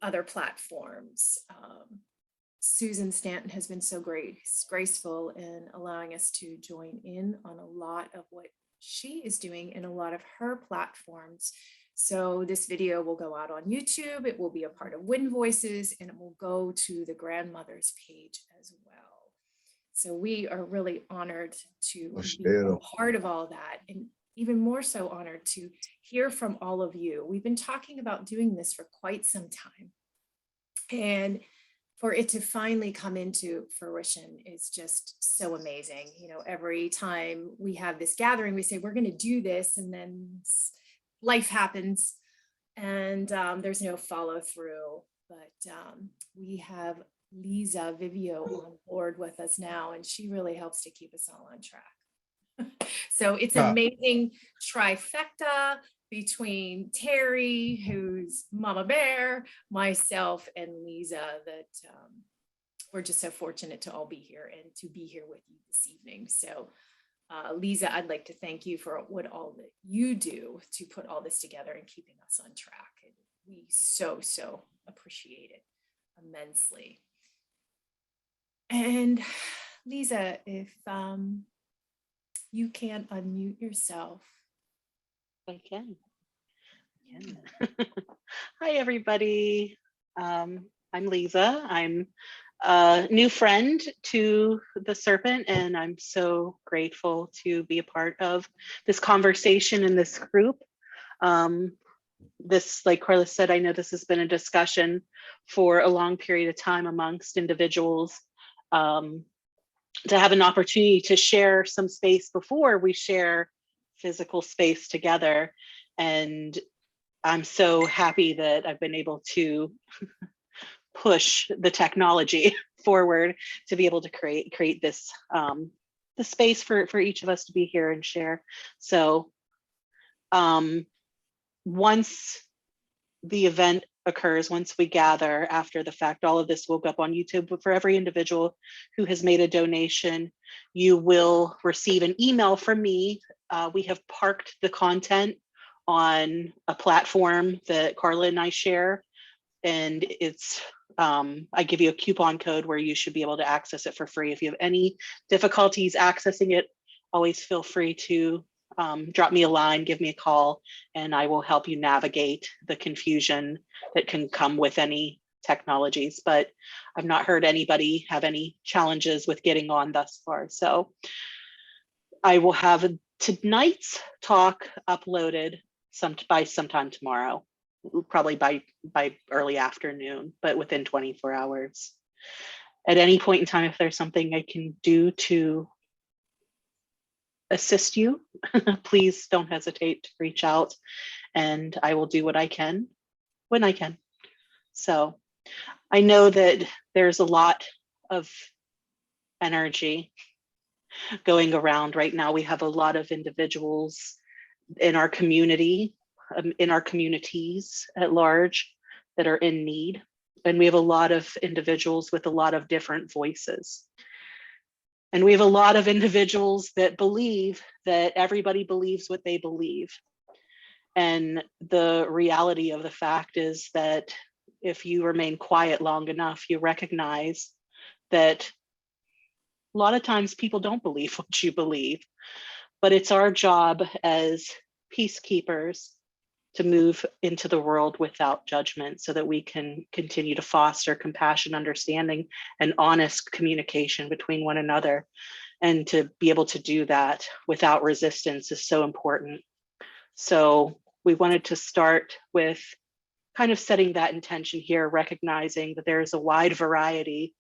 other platforms. Susan Stanton has been so graceful in allowing us to join in on a lot of what she is doing in a lot of her platforms. So this video will go out on YouTube. It will be a part of Wind Voices, and it will go to the grandmother's page as well. So we are really honored to be a part of all that, and even more so honored to hear from all of you. We've been talking about doing this for quite some time, and for it to finally come into fruition is just so amazing. You know, every time we have this gathering, we say, we're going to do this, and then life happens, and there's no follow through. But we have Lisa Vivio on board with us now, and she really helps to keep us all on track. So it's an amazing trifecta between Terry, who's Mama Bear, myself, and Lisa, that we're just so fortunate to all be here and to be here with you this evening. So Lisa, I'd like to thank you for what all that you do to put all this together and keeping us on track. And we so appreciate it immensely. And Lisa, if you can unmute yourself. I can. Hi, everybody. I'm Lisa. I'm a new friend to the Serpent, and I'm so grateful to be a part of this conversation in this group. This, like Carla said, I know this has been a discussion for a long period of time amongst individuals. To have an opportunity to share some space before we share physical space together. And I'm so happy that I've been able to push the technology forward to be able to create this the space for each of us to be here and share. So once the event occurs, once we gather after the fact, all of this will go up on YouTube. But for every individual who has made a donation, you will receive an email from me. We have parked the content on a platform that Carla and I share, and it's I give you a coupon code where you should be able to access it for free. If you have any difficulties accessing it, always feel free to drop me a line, give me a call, and I will help you navigate the confusion that can come with any technologies. But I've not heard anybody have any challenges with getting on thus far. So I will have tonight's talk uploaded by sometime tomorrow, probably by early afternoon, but within 24 hours. At any point in time, if there's something I can do to assist you, please don't hesitate to reach out, and I will do what I can when I can. So I know that there's a lot of energy going around right now. We have a lot of individuals in our community, in our communities at large, that are in need. And we have a lot of individuals with a lot of different voices. And we have a lot of individuals that believe that everybody believes what they believe. And the reality of the fact is that if you remain quiet long enough, you recognize that a lot of times people don't believe what you believe. But it's our job as peacekeepers to move into the world without judgment so that we can continue to foster compassion, understanding, and honest communication between one another. And to be able to do that without resistance is so important. So we wanted to start with kind of setting that intention here, recognizing that there is a wide variety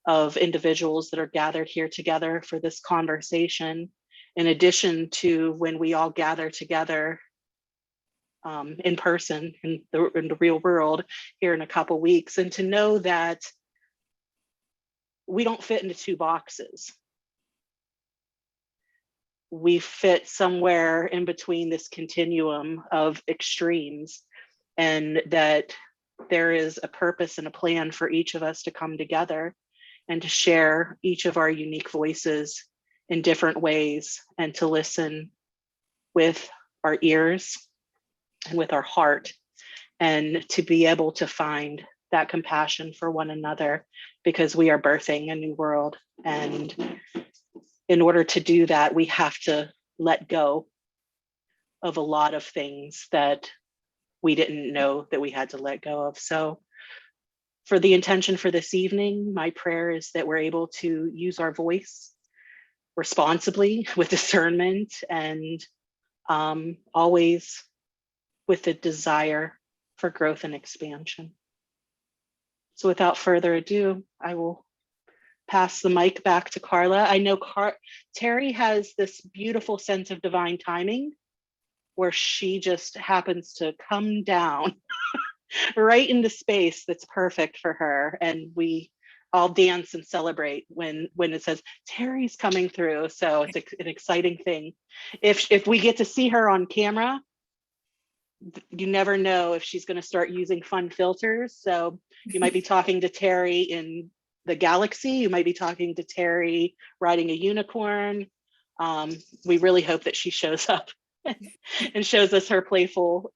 of individuals that are gathered here together for this conversation, in addition to when we all gather together in person in the real world here in a couple weeks, and to know that we don't fit into two boxes. We fit somewhere in between this continuum of extremes, and that there is a purpose and a plan for each of us to come together and to share each of our unique voices in different ways, and to listen with our ears and with our heart, and to be able to find that compassion for one another, because we are birthing a new world. And in order to do that, we have to let go of a lot of things that we didn't know that we had to let go of. So for the intention for this evening, my prayer is that we're able to use our voice responsibly with discernment, and always with the desire for growth and expansion. So without further ado, I will pass the mic back to Carla. I know Terry has this beautiful sense of divine timing where she just happens to come down right into space that's perfect for her. And we all dance and celebrate when it says Terry's coming through. So it's an exciting thing. If we get to see her on camera, you never know if she's going to start using fun filters. So you might be talking to Terry in the galaxy. You might be talking to Terry riding a unicorn. We really hope that she shows up and shows us her playful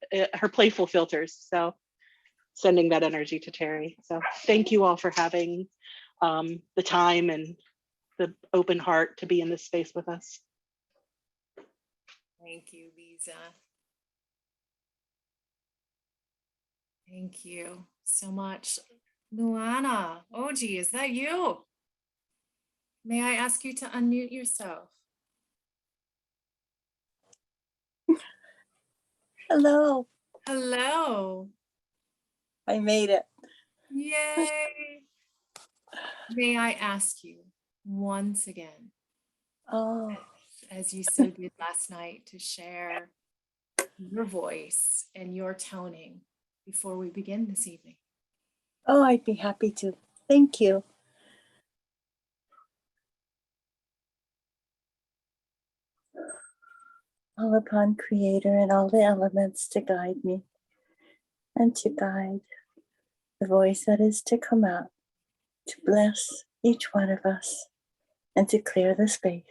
filters. So sending that energy to Terry. So thank you all for having the time and the open heart to be in this space with us. Thank you, Lisa. Thank you so much. Luana, Oji, is that you? May I ask you to unmute yourself? Hello. Hello. I made it. Yay. May I ask you once again, Oh, as you so did last night, to share your voice and your toning before we begin this evening? oh, I'd be happy to. Thank you. Call upon Creator and all the elements to guide me and to guide the voice that is to come out, to bless each one of us and to clear the space.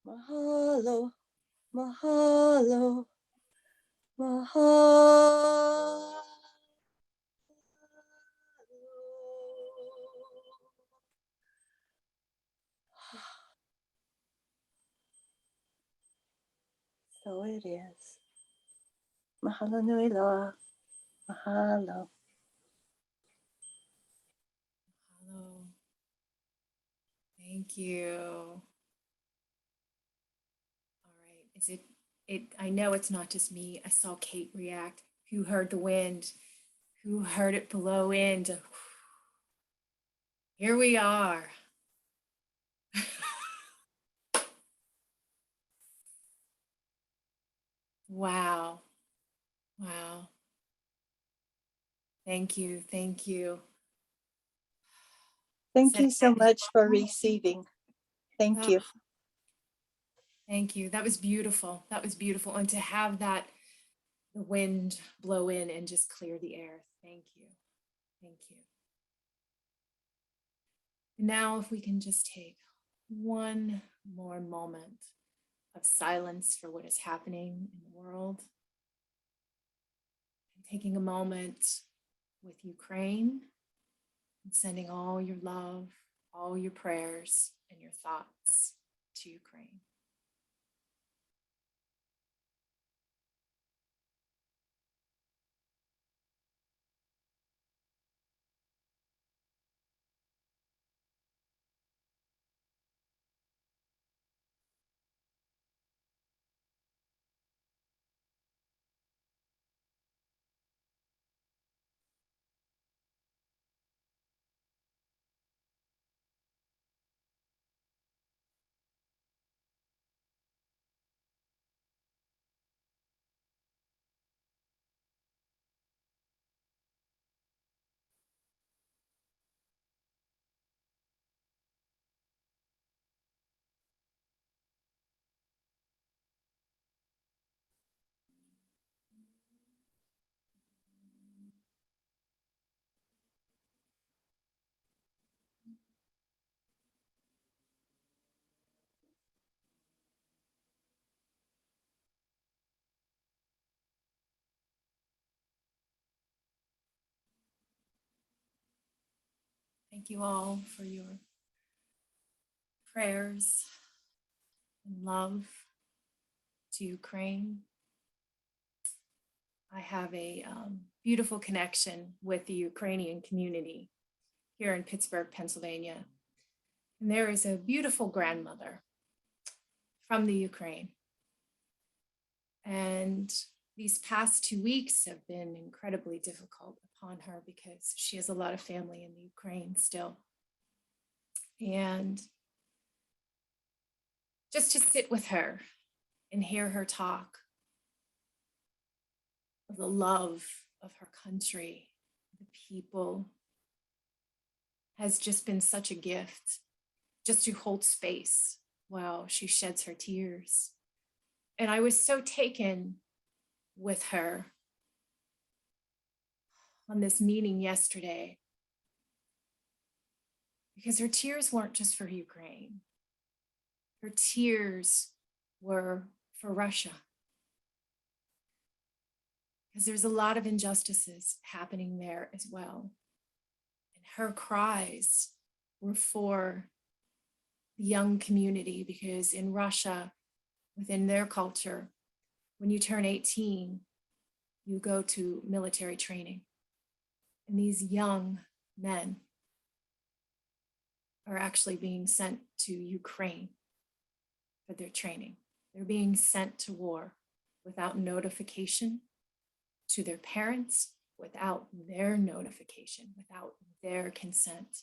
Mahalo, mahalo, mahalo. So it is. Mahalo nui loa. Mahalo. Hello. Thank you. All right. I know it's not just me. I saw Kate react. Who heard the wind? Who heard it blow in? Here we are. Wow. Wow. Thank you. Thank you. Thank you so much for receiving. Thank you. Thank you. That was beautiful. That was beautiful. And to have the wind blow in and just clear the air. Thank you. Thank you. Now, if we can just take one more moment of silence for what is happening in the world. And taking a moment with Ukraine and sending all your love, all your prayers, and your thoughts to Ukraine. Thank you all for your prayers and love to Ukraine. I have a beautiful connection with the Ukrainian community here in Pittsburgh, Pennsylvania. And there is a beautiful grandmother from the Ukraine. And these past 2 weeks have been incredibly difficult upon her because she has a lot of family in the Ukraine still. And just to sit with her and hear her talk of the love of her country, the people, has just been such a gift, just to hold space while she sheds her tears. And I was so taken with her on this meeting yesterday because her tears weren't just for Ukraine. Her tears were for Russia. Because there's a lot of injustices happening there as well. And her cries were for the young community, because in Russia, within their culture, when you turn 18, you go to military training. And these young men are actually being sent to Ukraine for their training. They're being sent to war without notification to their parents, without their notification, without their consent.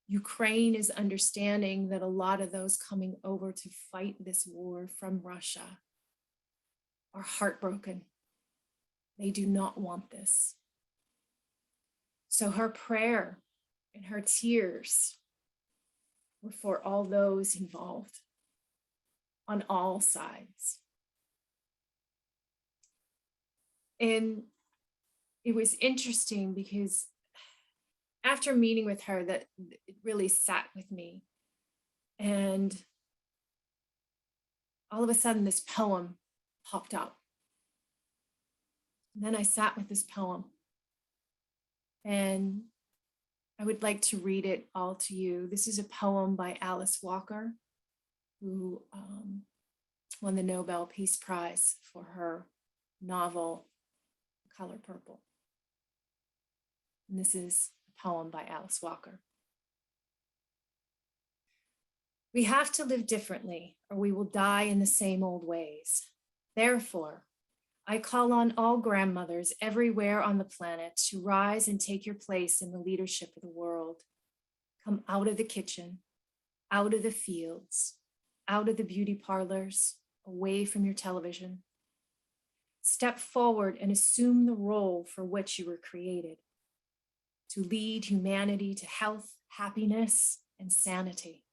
Ukraine is understanding that a lot of those coming over to fight this war from Russia are heartbroken. They do not want this. So her prayer and her tears were for all those involved on all sides. And it was interesting because after meeting with her, that it really sat with me. And all of a sudden, this poem popped up. And then I sat with this poem. And I would like to read it all to you. This is a poem by Alice Walker, who won the Nobel Peace Prize for her novel, Color Purple. And this is a poem by Alice Walker. We have to live differently, or we will die in the same old ways. Therefore, I call on all grandmothers everywhere on the planet to rise and take your place in the leadership of the world. Come out of the kitchen, out of the fields, out of the beauty parlors, away from your television. Step forward and assume the role for which you were created, to lead humanity to health, happiness, and sanity.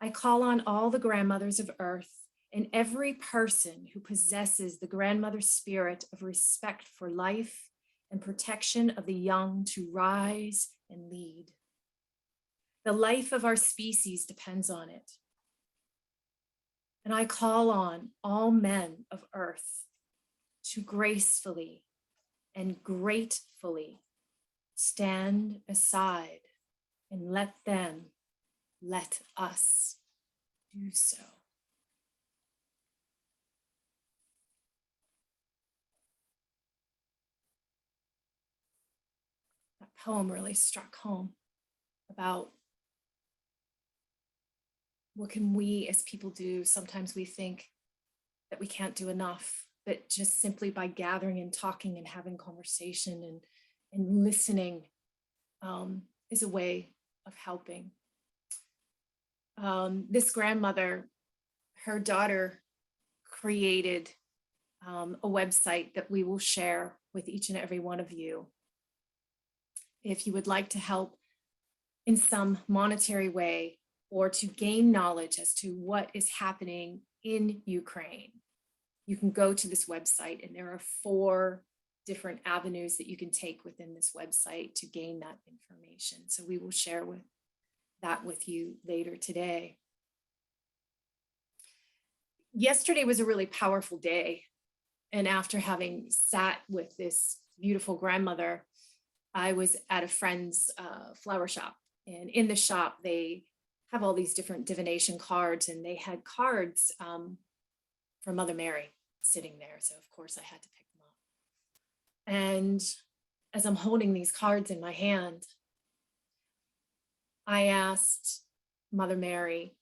I call on all the grandmothers of Earth and every person who possesses the grandmother spirit of respect for life and protection of the young to rise and lead. The life of our species depends on it. And I call on all men of earth to gracefully and gratefully stand aside and let us do so. That poem really struck home about what can we as people do. Sometimes we think that we can't do enough, but just simply by gathering and talking and having conversation and listening is a way of helping. This grandmother, her daughter created a website that we will share with each and every one of you. If you would like to help in some monetary way or to gain knowledge as to what is happening in Ukraine, you can go to this website, and there are 4 different avenues that you can take within this website to gain that information. So we will share that with you later today. Yesterday was a really powerful day. And after having sat with this beautiful grandmother, I was at a friend's flower shop. And in the shop, they have all these different divination cards, and they had cards for Mother Mary sitting there. So of course I had to pick them up. And as I'm holding these cards in my hand, I asked Mother Mary,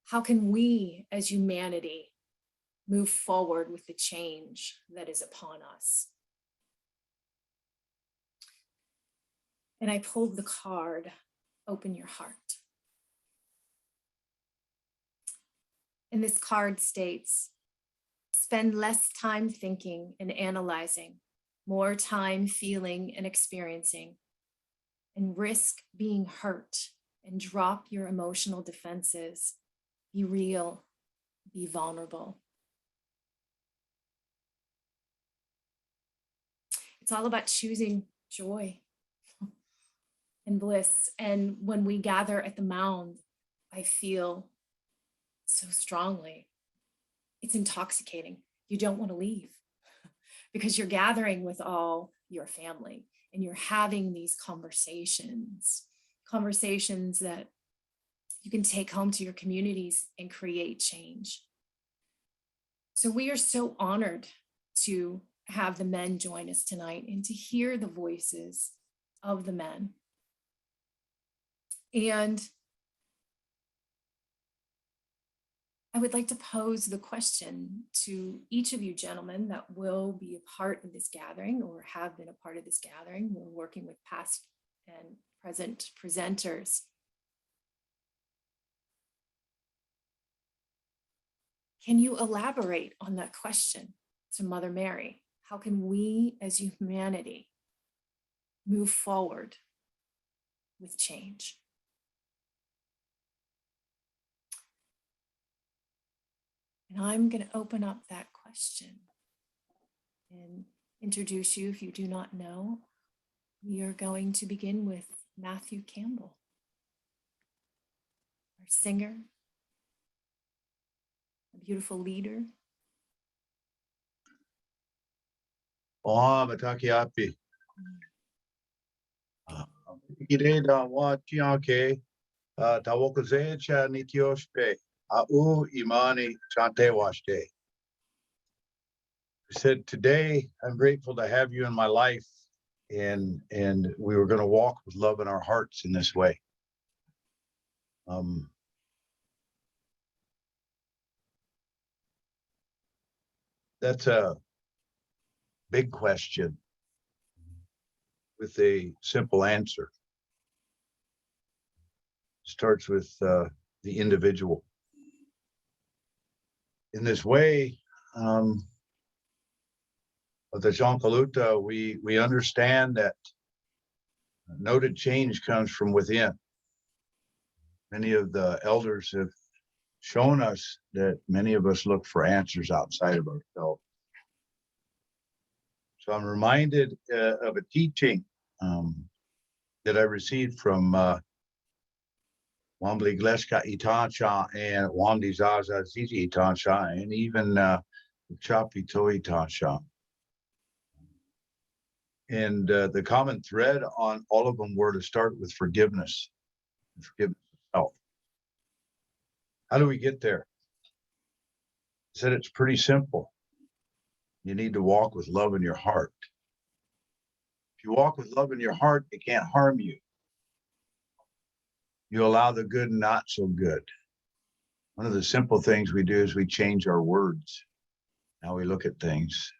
how can we as humanity move forward with the change that is upon us? And I pulled the card, Open Your Heart. And this card states, spend less time thinking and analyzing, more time feeling and experiencing, and risk being hurt and drop your emotional defenses. Be real, be vulnerable. It's all about choosing joy and bliss. And when we gather at the Mound, I feel so strongly, it's intoxicating. You don't want to leave because you're gathering with all your family and you're having these conversations that you can take home to your communities and create change. So we are so honored to have the men join us tonight and to hear the voices of the men. And I would like to pose the question to each of you gentlemen that will be a part of this gathering or have been a part of this gathering. We're working with past and present presenters. Can you elaborate on that question to Mother Mary? How can we as humanity move forward with change? And I'm going to open up that question and introduce you. If you do not know, we are going to begin with Matthew Campbell, our singer, a beautiful leader. Oh, Matakiapi. Ireda wa tiake, tawokaze cha nitioshpe, au imani chante washte. I said, today I'm grateful to have you in my life, and we were going to walk with love in our hearts in this way. That's a big question with a simple answer. Starts with the individual. In this way, with the Jean Kaluta, we understand that noted change comes from within. Many of the elders have shown us that many of us look for answers outside of ourselves. So I'm reminded of a teaching that I received from Wambli Gleska Itansha and Wamdi Zaza Zizi Itansha and even Chapi Toi Itansha. And the common thread on all of them were to start with forgiveness. Forgiveness of self. How do we get there? I said it's pretty simple. You need to walk with love in your heart. If you walk with love in your heart, it can't harm you. You allow the good and not so good. One of the simple things we do is we change our words, how we look at things.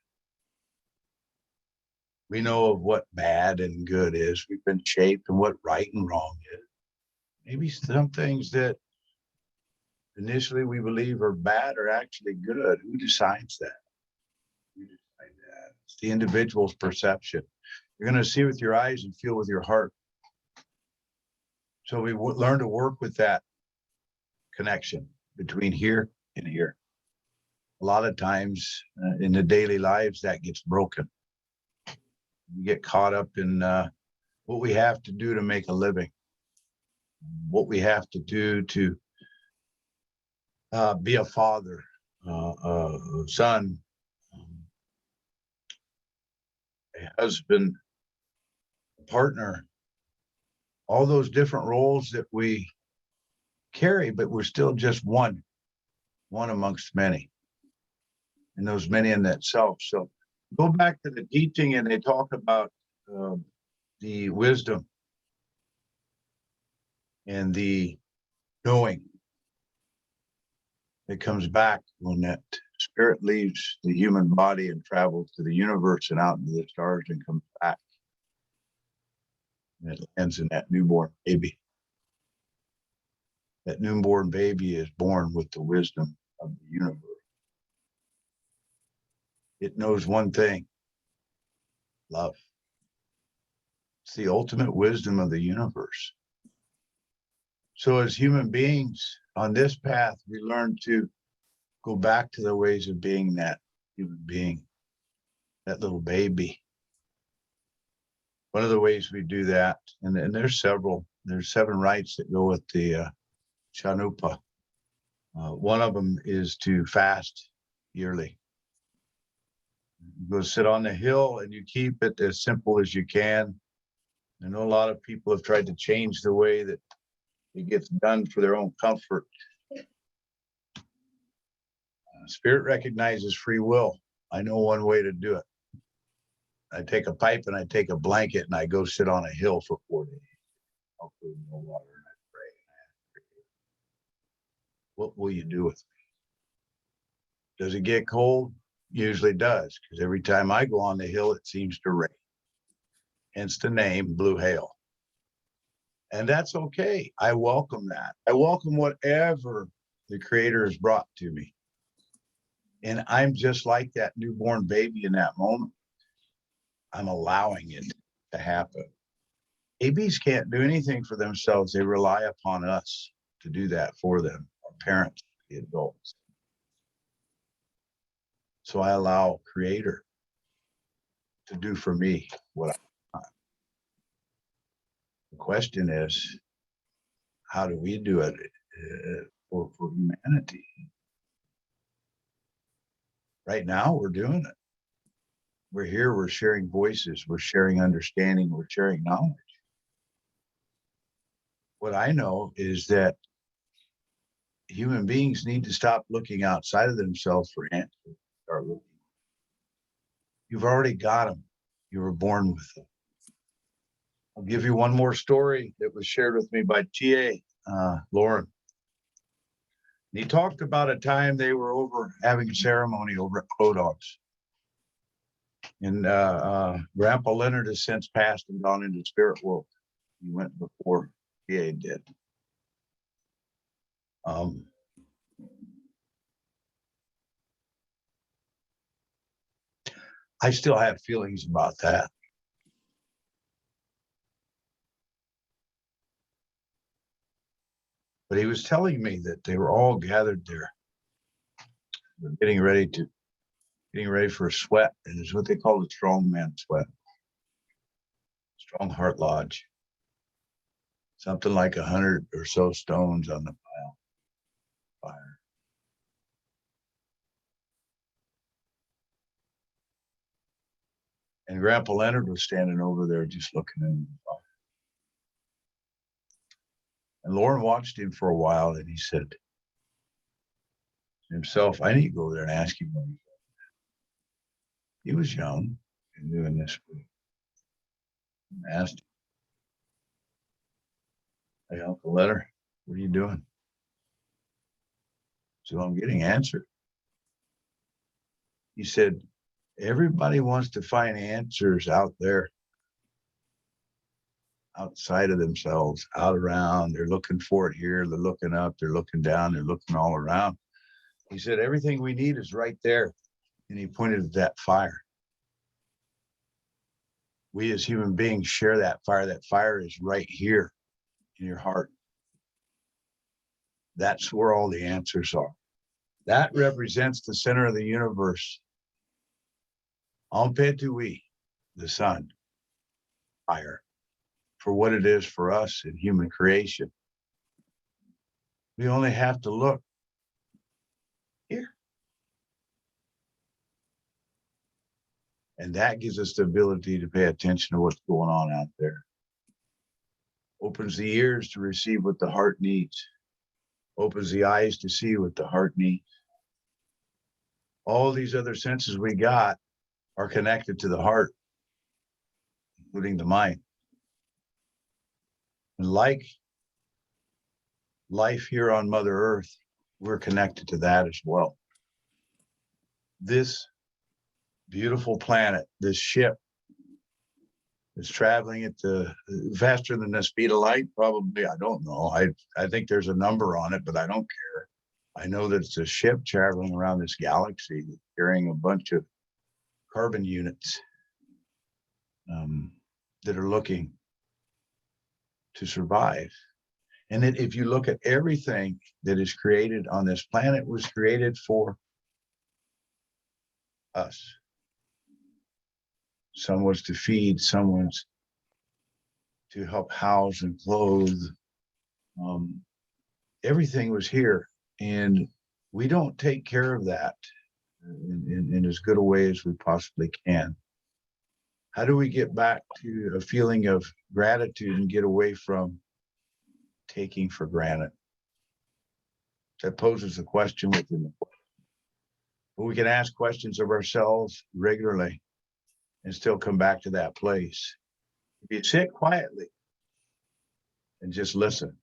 We know of what bad and good is. We've been shaped and what right and wrong is. Maybe some things that initially we believe are bad are actually good. Who decides that? We decide that. It's the individual's perception. You're going to see with your eyes and feel with your heart. So we learn to work with that connection between here and here. A lot of times in the daily lives that gets broken. We get caught up in what we have to do to make a living, what we have to do to be a father, a son, a husband, a partner, all those different roles that we carry, but we're still just one amongst many, and those many in that self. So go back to the teaching and they talk about the wisdom and the knowing that comes back when that spirit leaves the human body and travels to the universe and out into the stars and comes back. And it lands in that newborn baby. That newborn baby is born with the wisdom of the universe. It knows one thing: love. It's the ultimate wisdom of the universe. So as human beings on this path, we learn to go back to the ways of being that human being, that little baby. One of the ways we do that, and there's several, there's 7 rites that go with the Chanupa. One of them is to fast yearly. You go sit on the hill and you keep it as simple as you can. I know a lot of people have tried to change the way that it gets done for their own comfort. Spirit recognizes free will. I know one way to do it. I take a pipe and I take a blanket and I go sit on a hill for 4 days. No food, no water, and I pray. What will you do with me? Does it get cold? Usually does, because every time I go on the hill, it seems to rain. Hence the name Blue Hail. And that's okay. I welcome that. I welcome whatever the Creator has brought to me. And I'm just like that newborn baby in that moment. I'm allowing it to happen. Babies can't do anything for themselves. They rely upon us to do that for them, our parents, the adults. So I allow Creator to do for me what I want. The question is, how do we do it for humanity? Right now, we're doing it. We're here, we're sharing voices, we're sharing understanding, we're sharing knowledge. What I know is that human beings need to stop looking outside of themselves for answers. Start looking. You've already got them. You were born with them. I'll give you one more story that was shared with me by T.A. Lauren. And he talked about a time they were over having a ceremony over at Clodag's. And Grandpa Leonard has since passed and gone into the spirit world. He went before T.A. did. I still have feelings about that. But he was telling me that they were all gathered there. They're getting ready for a sweat, and it's what they call the strong man sweat. Strong Heart Lodge. something like 100 or so stones on the pile fire. And Grandpa Leonard was standing over there just looking in the fire. And Lauren watched him for a while, and he said to himself, I need to go there and ask him what he's doing. He was young and doing this. I asked him, hey, Uncle Leonard, what are you doing? So I'm getting answered. He said, everybody wants to find answers out there, outside of themselves, out around. They're looking for it here. They're looking up. They're looking down. They're looking all around. He said, everything we need is right there. And he pointed at that fire. We as human beings share that fire. That fire is right here in your heart. That's where all the answers are. That represents the center of the universe. Ampetui, the sun, fire, for what it is for us in human creation. We only have to look here. And that gives us the ability to pay attention to what's going on out there. Opens the ears to receive what the heart needs. Opens the eyes to see what the heart needs. All these other senses we got are connected to the heart, including the mind. And like life here on Mother Earth, we're connected to that as well. This beautiful planet, this ship is traveling at the faster than the speed of light, probably. I don't know. I think there's a number on it, but I don't care. I know that it's a ship traveling around this galaxy carrying a bunch of carbon units that are looking to survive. And that if you look at everything that is created on this planet was created for us. Some was to feed, some was to help house and clothe. Everything was here, and we don't take care of that in as good a way as we possibly can. How do we get back to a feeling of gratitude and get away from taking for granted? That poses a question within the question. But we can ask questions of ourselves regularly and still come back to that place. If you sit quietly and just listen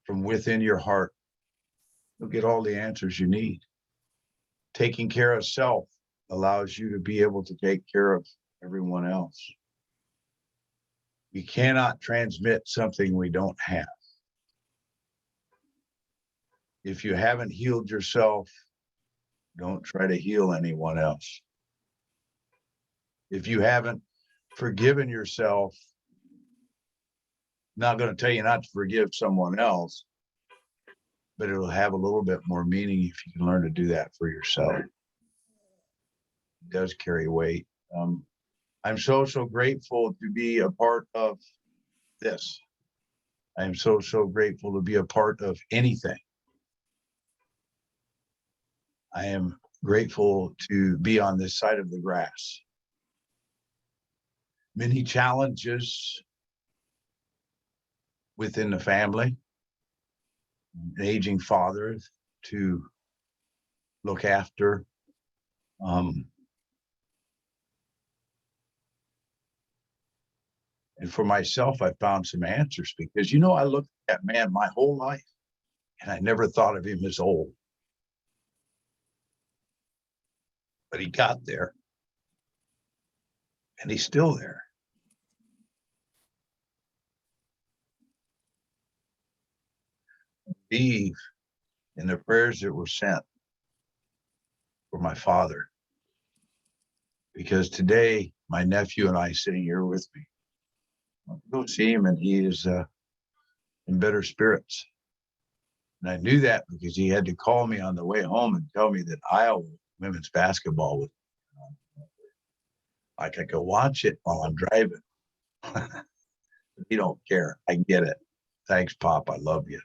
from within your heart, you'll get all the answers you need. Taking care of self allows you to be able to take care of everyone else. We cannot transmit something we don't have. If you haven't healed yourself, don't try to heal anyone else. If you haven't forgiven yourself, not going to tell you not to forgive someone else, but it'll have a little bit more meaning if you can learn to do that for yourself. It does carry weight. I'm so grateful to be a part of this. I'm so grateful to be a part of anything. I am grateful to be on this side of the grass. Many challenges within the family, an aging father to look after. And for myself, I found some answers because, I looked at that man my whole life and I never thought of him as old. But he got there and he's still there. Believe in the prayers that were sent for my father. Because today, my nephew and I sitting here with me, I'll go see him and he is in better spirits. And I knew that because he had to call me on the way home and tell me that Iowa women's basketball was like I could watch it while I'm driving. You don't care. I get it. Thanks, Pop. I love you.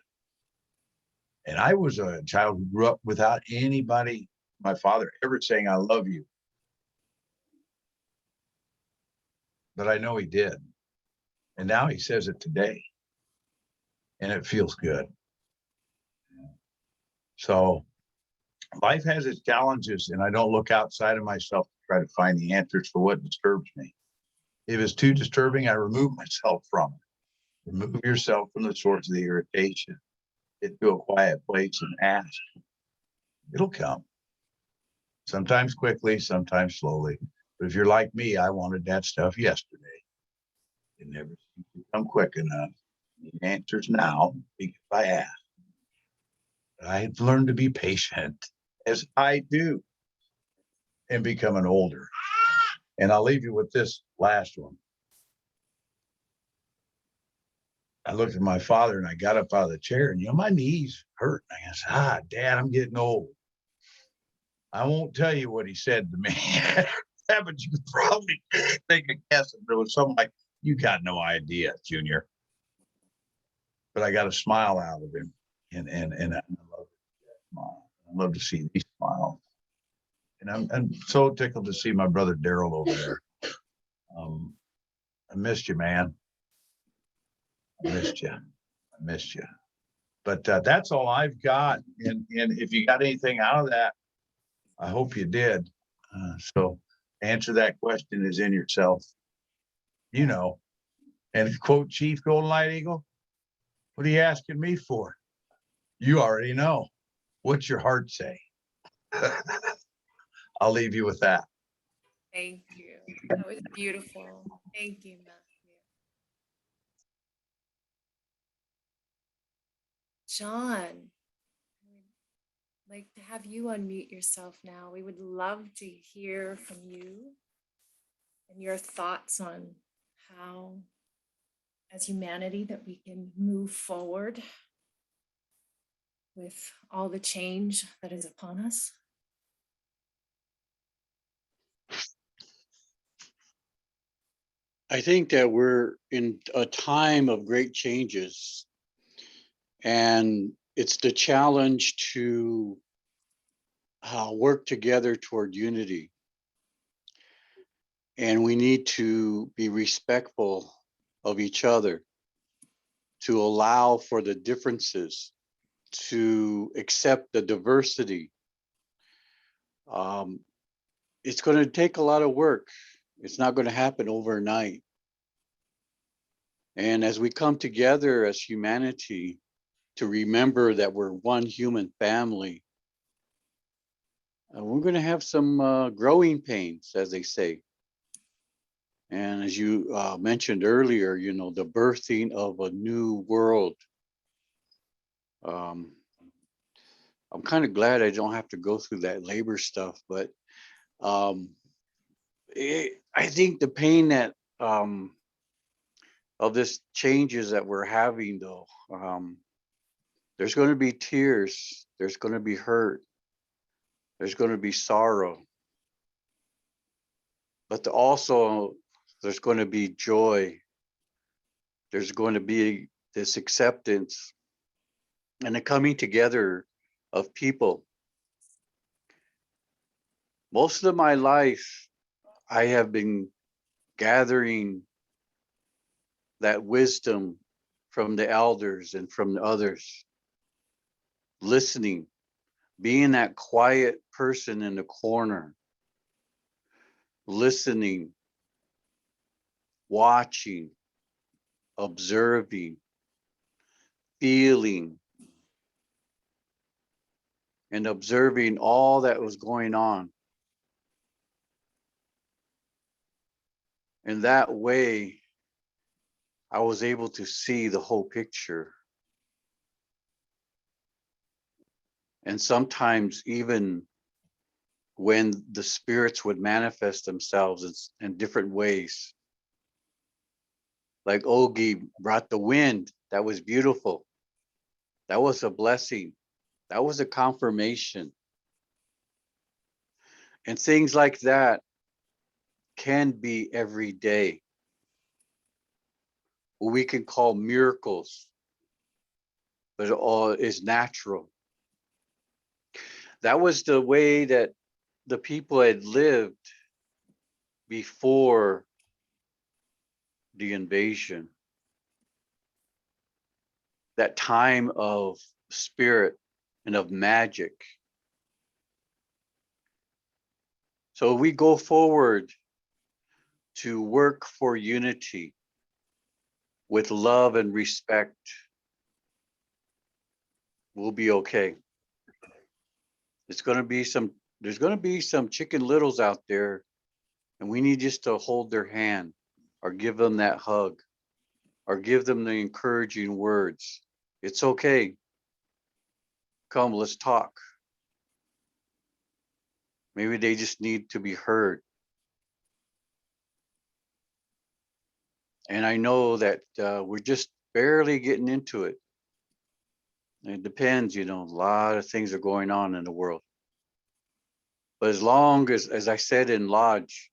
And I was a child who grew up without anybody, my father, ever saying, I love you. But I know he did. And now he says it today. And it feels good. So life has its challenges, and I don't look outside of myself to try to find the answers for what disturbs me. If it's too disturbing, I remove myself from it. Remove yourself from the source of the irritation. Get to a quiet place and ask. It'll come. Sometimes quickly, sometimes slowly. But if you're like me, I wanted that stuff yesterday. It never seems to come quick enough. The answer's now because I ask. I've learned to be patient, as I do, and becoming older. And I'll leave you with this last one. I looked at my father and I got up out of the chair, and my knees hurt. I guess, Dad, I'm getting old. I won't tell you what he said to me. Yeah, but you could probably take a guess. There was something like, you got no idea, Junior. But I got a smile out of him. And I love that smile. I love to see these smiles. And I'm so tickled to see my brother Daryl over there. I missed you, man. I missed you. But that's all I've got. And if you got anything out of that, I hope you did. So answer that question is in yourself. And to quote Chief Golden Light Eagle, what are you asking me for? You already know. What's your heart say? I'll leave you with that. Thank you. That was beautiful. Thank you, Matthew. John, I'd like to have you unmute yourself now. We would love to hear from you and your thoughts on how, as humanity, that we can move forward with all the change that is upon us. I think that we're in a time of great changes, and it's the challenge to work together toward unity. And we need to be respectful of each other, to allow for the differences, to accept the diversity. It's going to take a lot of work. It's not going to happen overnight. And as we come together as humanity to remember that we're one human family, we're going to have some growing pains, as they say. And as you mentioned earlier, the birthing of a new world. I'm kind of glad I don't have to go through that labor stuff, but I think the pain that of this changes that we're having, though, there's going to be tears, there's going to be hurt, there's going to be sorrow, but also there's going to be joy. There's going to be this acceptance and a coming together of people. Most of my life, I have been gathering that wisdom from the elders and from the others, listening, being that quiet person in the corner, listening, watching, observing, feeling, and observing all that was going on. In that way, I was able to see the whole picture. And sometimes even when the spirits would manifest themselves in different ways, like Ogi brought the wind, that was beautiful. That was a blessing. That was a confirmation. And things like that can be every day. what we can call miracles, but it all is natural. That was the way that the people had lived before the invasion. That time of spirit and of magic. So we go forward to work for unity with love and respect. We'll be okay. There's going to be some chicken littles out there, and we need just to hold their hand or give them that hug or give them the encouraging words. It's okay. Come, let's talk. Maybe they just need to be heard. And I know that we're just barely getting into it. It depends, a lot of things are going on in the world. But as long as I said in Lodge,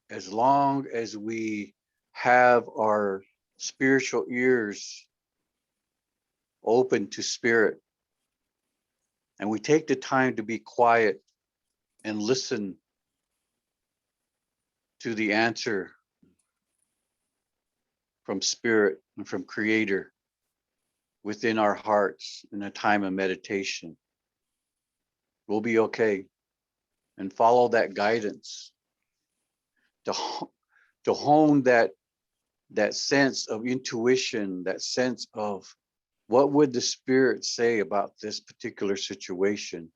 as long as we have our spiritual ears open to spirit, and we take the time to be quiet and listen to the answer from spirit and from creator within our hearts in a time of meditation, we'll be okay. And follow that guidance to hone that sense of intuition, that sense of what would the spirit say about this particular situation,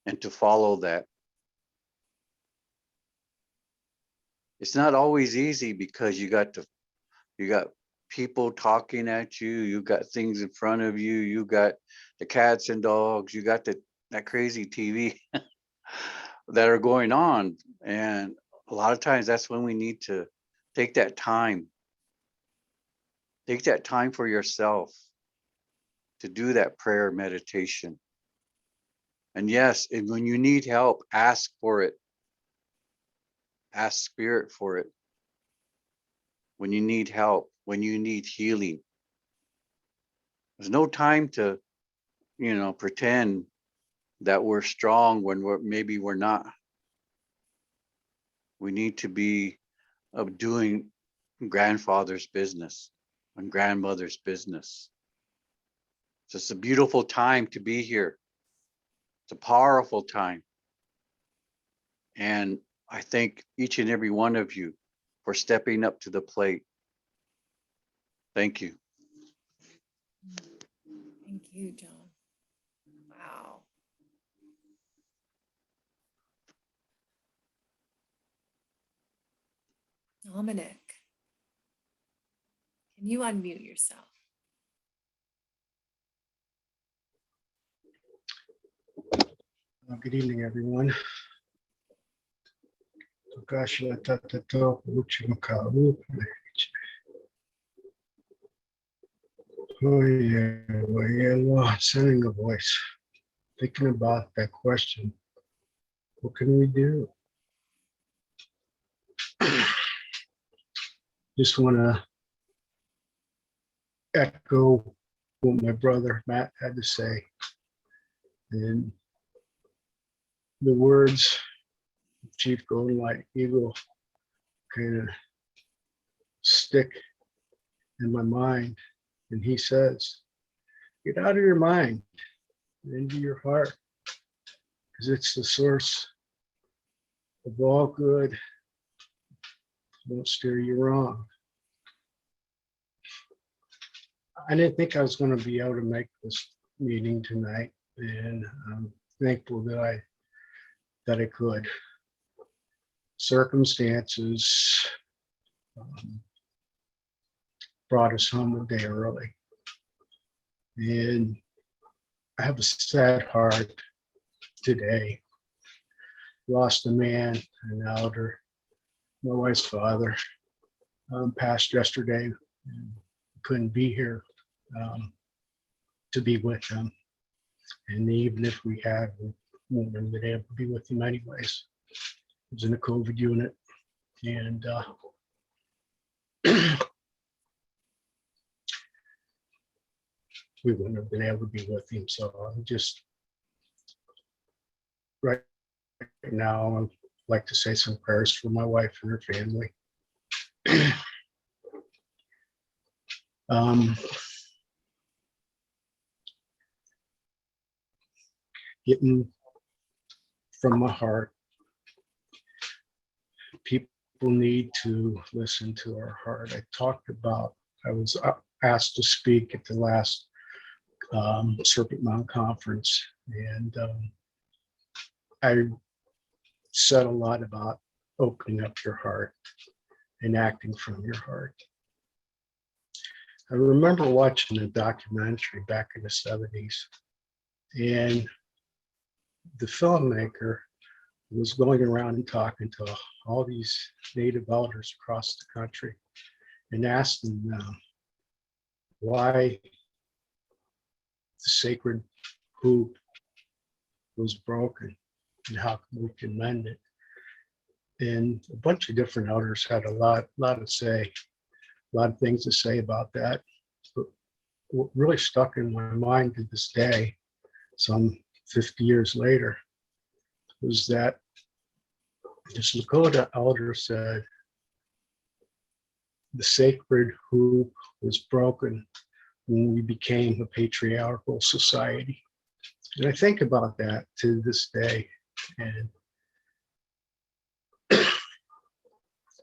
and to follow that. It's not always easy because you got people talking at you, you got things in front of you, you got the cats and dogs, you got that crazy TV that are going on. And a lot of times that's when we need to take that time for yourself to do that prayer meditation. And yes, and when you need help, ask for it. Ask spirit for it. When you need help, when you need healing. There's no time to, pretend that we're strong when maybe we're not. We need to be doing grandfather's business and grandmother's business. So it's a beautiful time to be here. It's a powerful time. And I thank each and every one of you for stepping up to the plate. Thank you. Thank you, John. Wow. Dominic, can you unmute yourself? Good evening, everyone. Oh yeah, well, sending a voice, thinking about that question. What can we do? Just want to echo what my brother Matt had to say. And the words of Chief Golden Light Eagle kind of stick in my mind. And he says, get out of your mind and into your heart, because it's the source of all good. Won't steer you wrong. I didn't think I was going to be able to make this meeting tonight, and I'm thankful that I could. Circumstances brought us home a day early, and I have a sad heart today. Lost a man, an elder, my wife's father, passed yesterday. And couldn't be here to be with him, and even if we had, we wouldn't have been able to be with him anyways. He was in a COVID unit, and we wouldn't have been able to be with him. So I'm just right now, I'd like to say some prayers for my wife and her family. Getting from my heart, people need to listen to our heart. I was asked to speak at the last Serpent Mound conference, and I said a lot about opening up your heart and acting from your heart. I remember watching a documentary back in the 70s, and the filmmaker was going around and talking to all these native elders across the country and asking them why the sacred hoop was broken and how we can mend it. And a bunch of different elders had a lot of things to say about that. But what really stuck in my mind to this day, some 50 years later, was that this Lakota elder said the sacred hoop was broken when we became a patriarchal society. And I think about that to this day, and it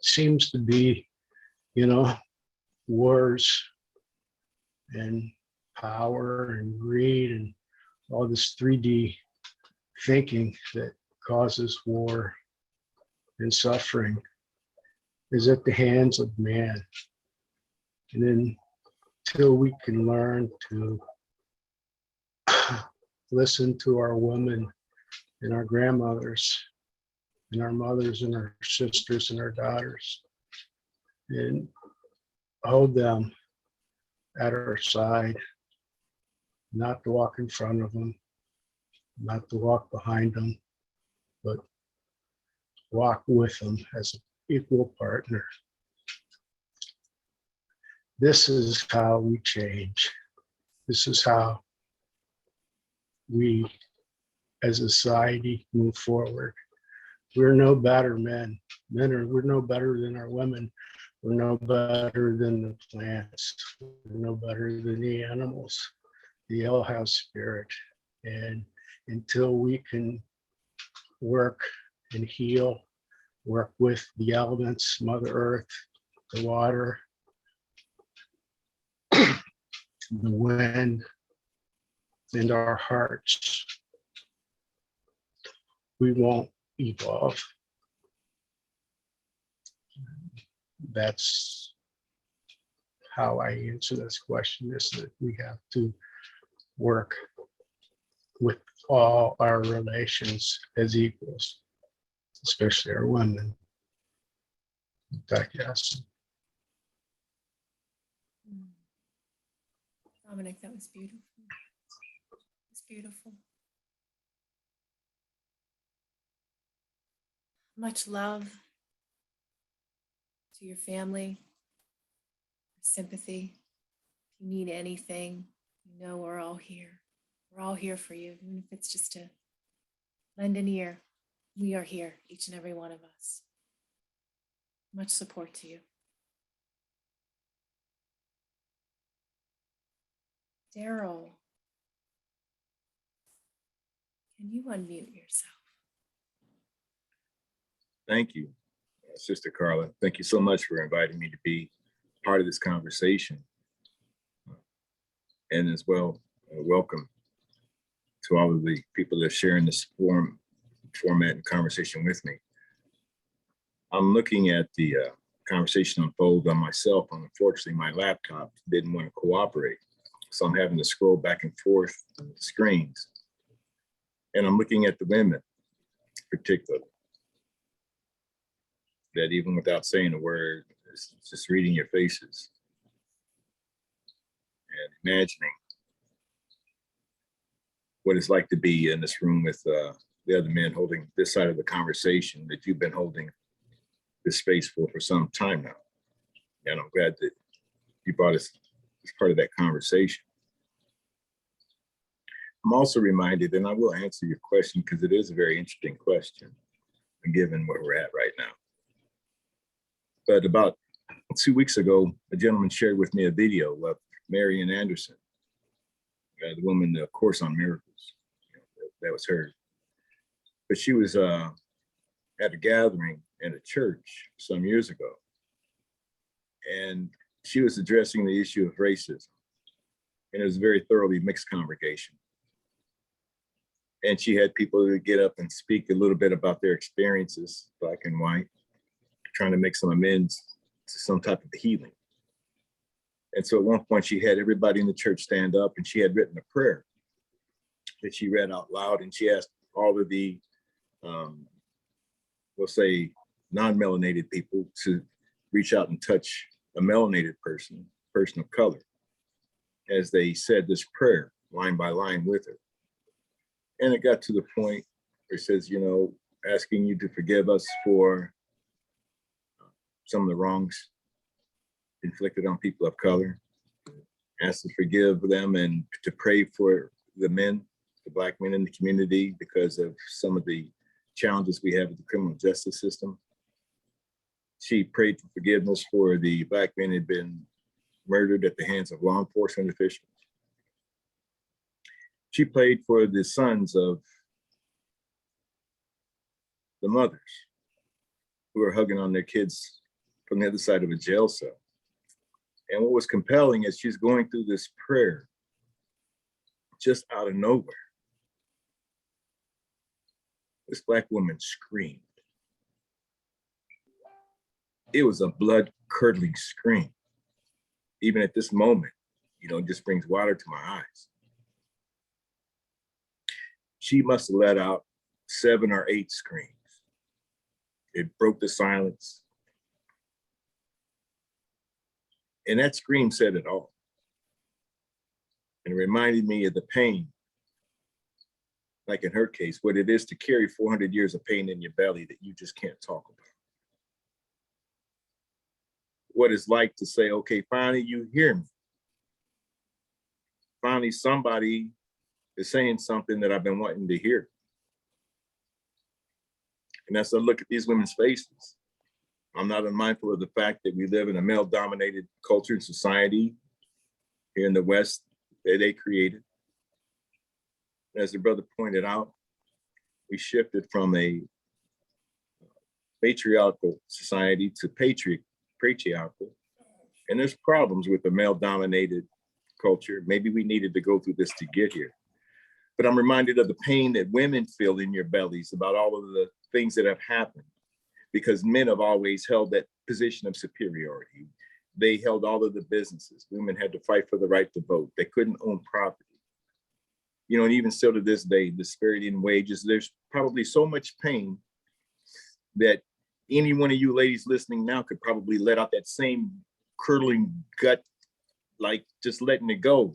seems to be, wars and power and greed and all this 3D thinking that causes war and suffering is at the hands of man. And then until we can learn to listen to our women and our grandmothers and our mothers and our sisters and our daughters and hold them at our side, not to walk in front of them, not to walk behind them, but walk with them as an equal partner. This is how we change. This is how we as a society move forward. We're no better men. We're no better than our women. We're no better than the plants. We're no better than the animals. They all have spirit. And until we can work and heal, work with the elements, Mother Earth, the water, the wind, and our hearts, we won't evolve. That's how I answer this question, is that we have to work with all our relations as equals, especially our women. Yes. Dominic, that was beautiful. It's beautiful. Much love to your family, sympathy. If you need anything, you know we're all here. We're all here for you, even if it's just to lend an ear. We are here, each and every one of us. Much support to you. Daryl, can you unmute yourself? Thank you, Sister Carla. Thank you so much for inviting me to be part of this conversation. And as well, welcome to all of the people that are sharing this format and conversation with me. I'm looking at the conversation unfold on my cell phone. Unfortunately, my laptop didn't want to cooperate. So I'm having to scroll back and forth on the screens. And I'm looking at the women particularly, that even without saying a word, it's just reading your faces and imagining what it's like to be in this room with the other men holding this side of the conversation that you've been holding this space for some time now. And I'm glad that you brought us as part of that conversation. I'm also reminded, and I will answer your question because it is a very interesting question, given where we're at right now. But about 2 weeks ago, a gentleman shared with me a video of Marian Anderson, the woman, the Course on Miracles. That was her. But she was at a gathering in a church some years ago, and she was addressing the issue of racism. And it was a very thoroughly mixed congregation. And she had people that get up and speak a little bit about their experiences, black and white, trying to make some amends to some type of healing. And so at one point she had everybody in the church stand up, and she had written a prayer that she read out loud. And she asked all of the, we'll say, non-melanated people to reach out and touch a melanated person of color, as they said this prayer line by line with her. And it got to the point where it says, you know, asking you to forgive us for some of the wrongs inflicted on people of color, ask to forgive them and to pray for the men, the black men in the community, because of some of the challenges we have with the criminal justice system. She prayed for forgiveness for the black men who had been murdered at the hands of law enforcement officials. She prayed for the sons of the mothers who are hugging on their kids from the other side of a jail cell. And what was compelling is she's going through this prayer just out of nowhere. This black woman screamed. It was a blood-curdling scream. Even at this moment, you know, it just brings water to my eyes. She must have let out 7 or 8 screams. It broke the silence. And that scream said it all. And it reminded me of the pain, like in her case, what it is to carry 400 years of pain in your belly that you just can't talk about. What it's like to say, okay, finally you hear me. Finally, somebody is saying something that I've been wanting to hear. And as I look at these women's faces, I'm not unmindful of the fact that we live in a male-dominated culture and society here in the West that they created. As the brother pointed out, we shifted from a matriarchal society to patriarchal. And there's problems with the male-dominated culture. Maybe we needed to go through this to get here. But I'm reminded of the pain that women feel in your bellies about all of the things that have happened, because men have always held that position of superiority. They held all of the businesses. Women had to fight for the right to vote. They couldn't own property. You know, and even still to this day, disparity in wages, there's probably so much pain that any one of you ladies listening now could probably let out that same curdling gut, like just letting it go,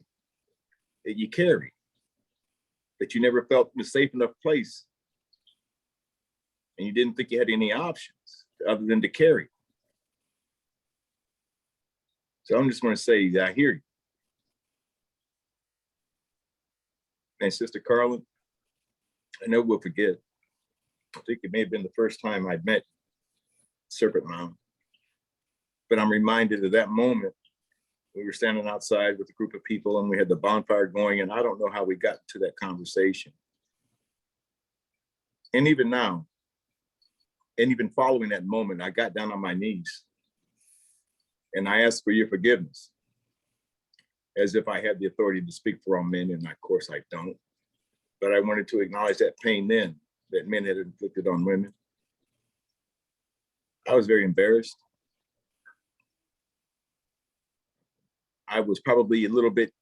that you carry, that you never felt in a safe enough place. And you didn't think you had any options other than to carry. So I'm just going to say that I hear you. And Sister Carlin, I never will forget. I think it may have been the first time I met Serpent Mound. But I'm reminded of that moment. We were standing outside with a group of people and we had the bonfire going, and I don't know how we got to that conversation. And even now, and even following that moment, I got down on my knees and I asked for your forgiveness, as if I had the authority to speak for all men, and of course I don't. But I wanted to acknowledge that pain then that men had inflicted on women. I was very embarrassed. I was probably a little bit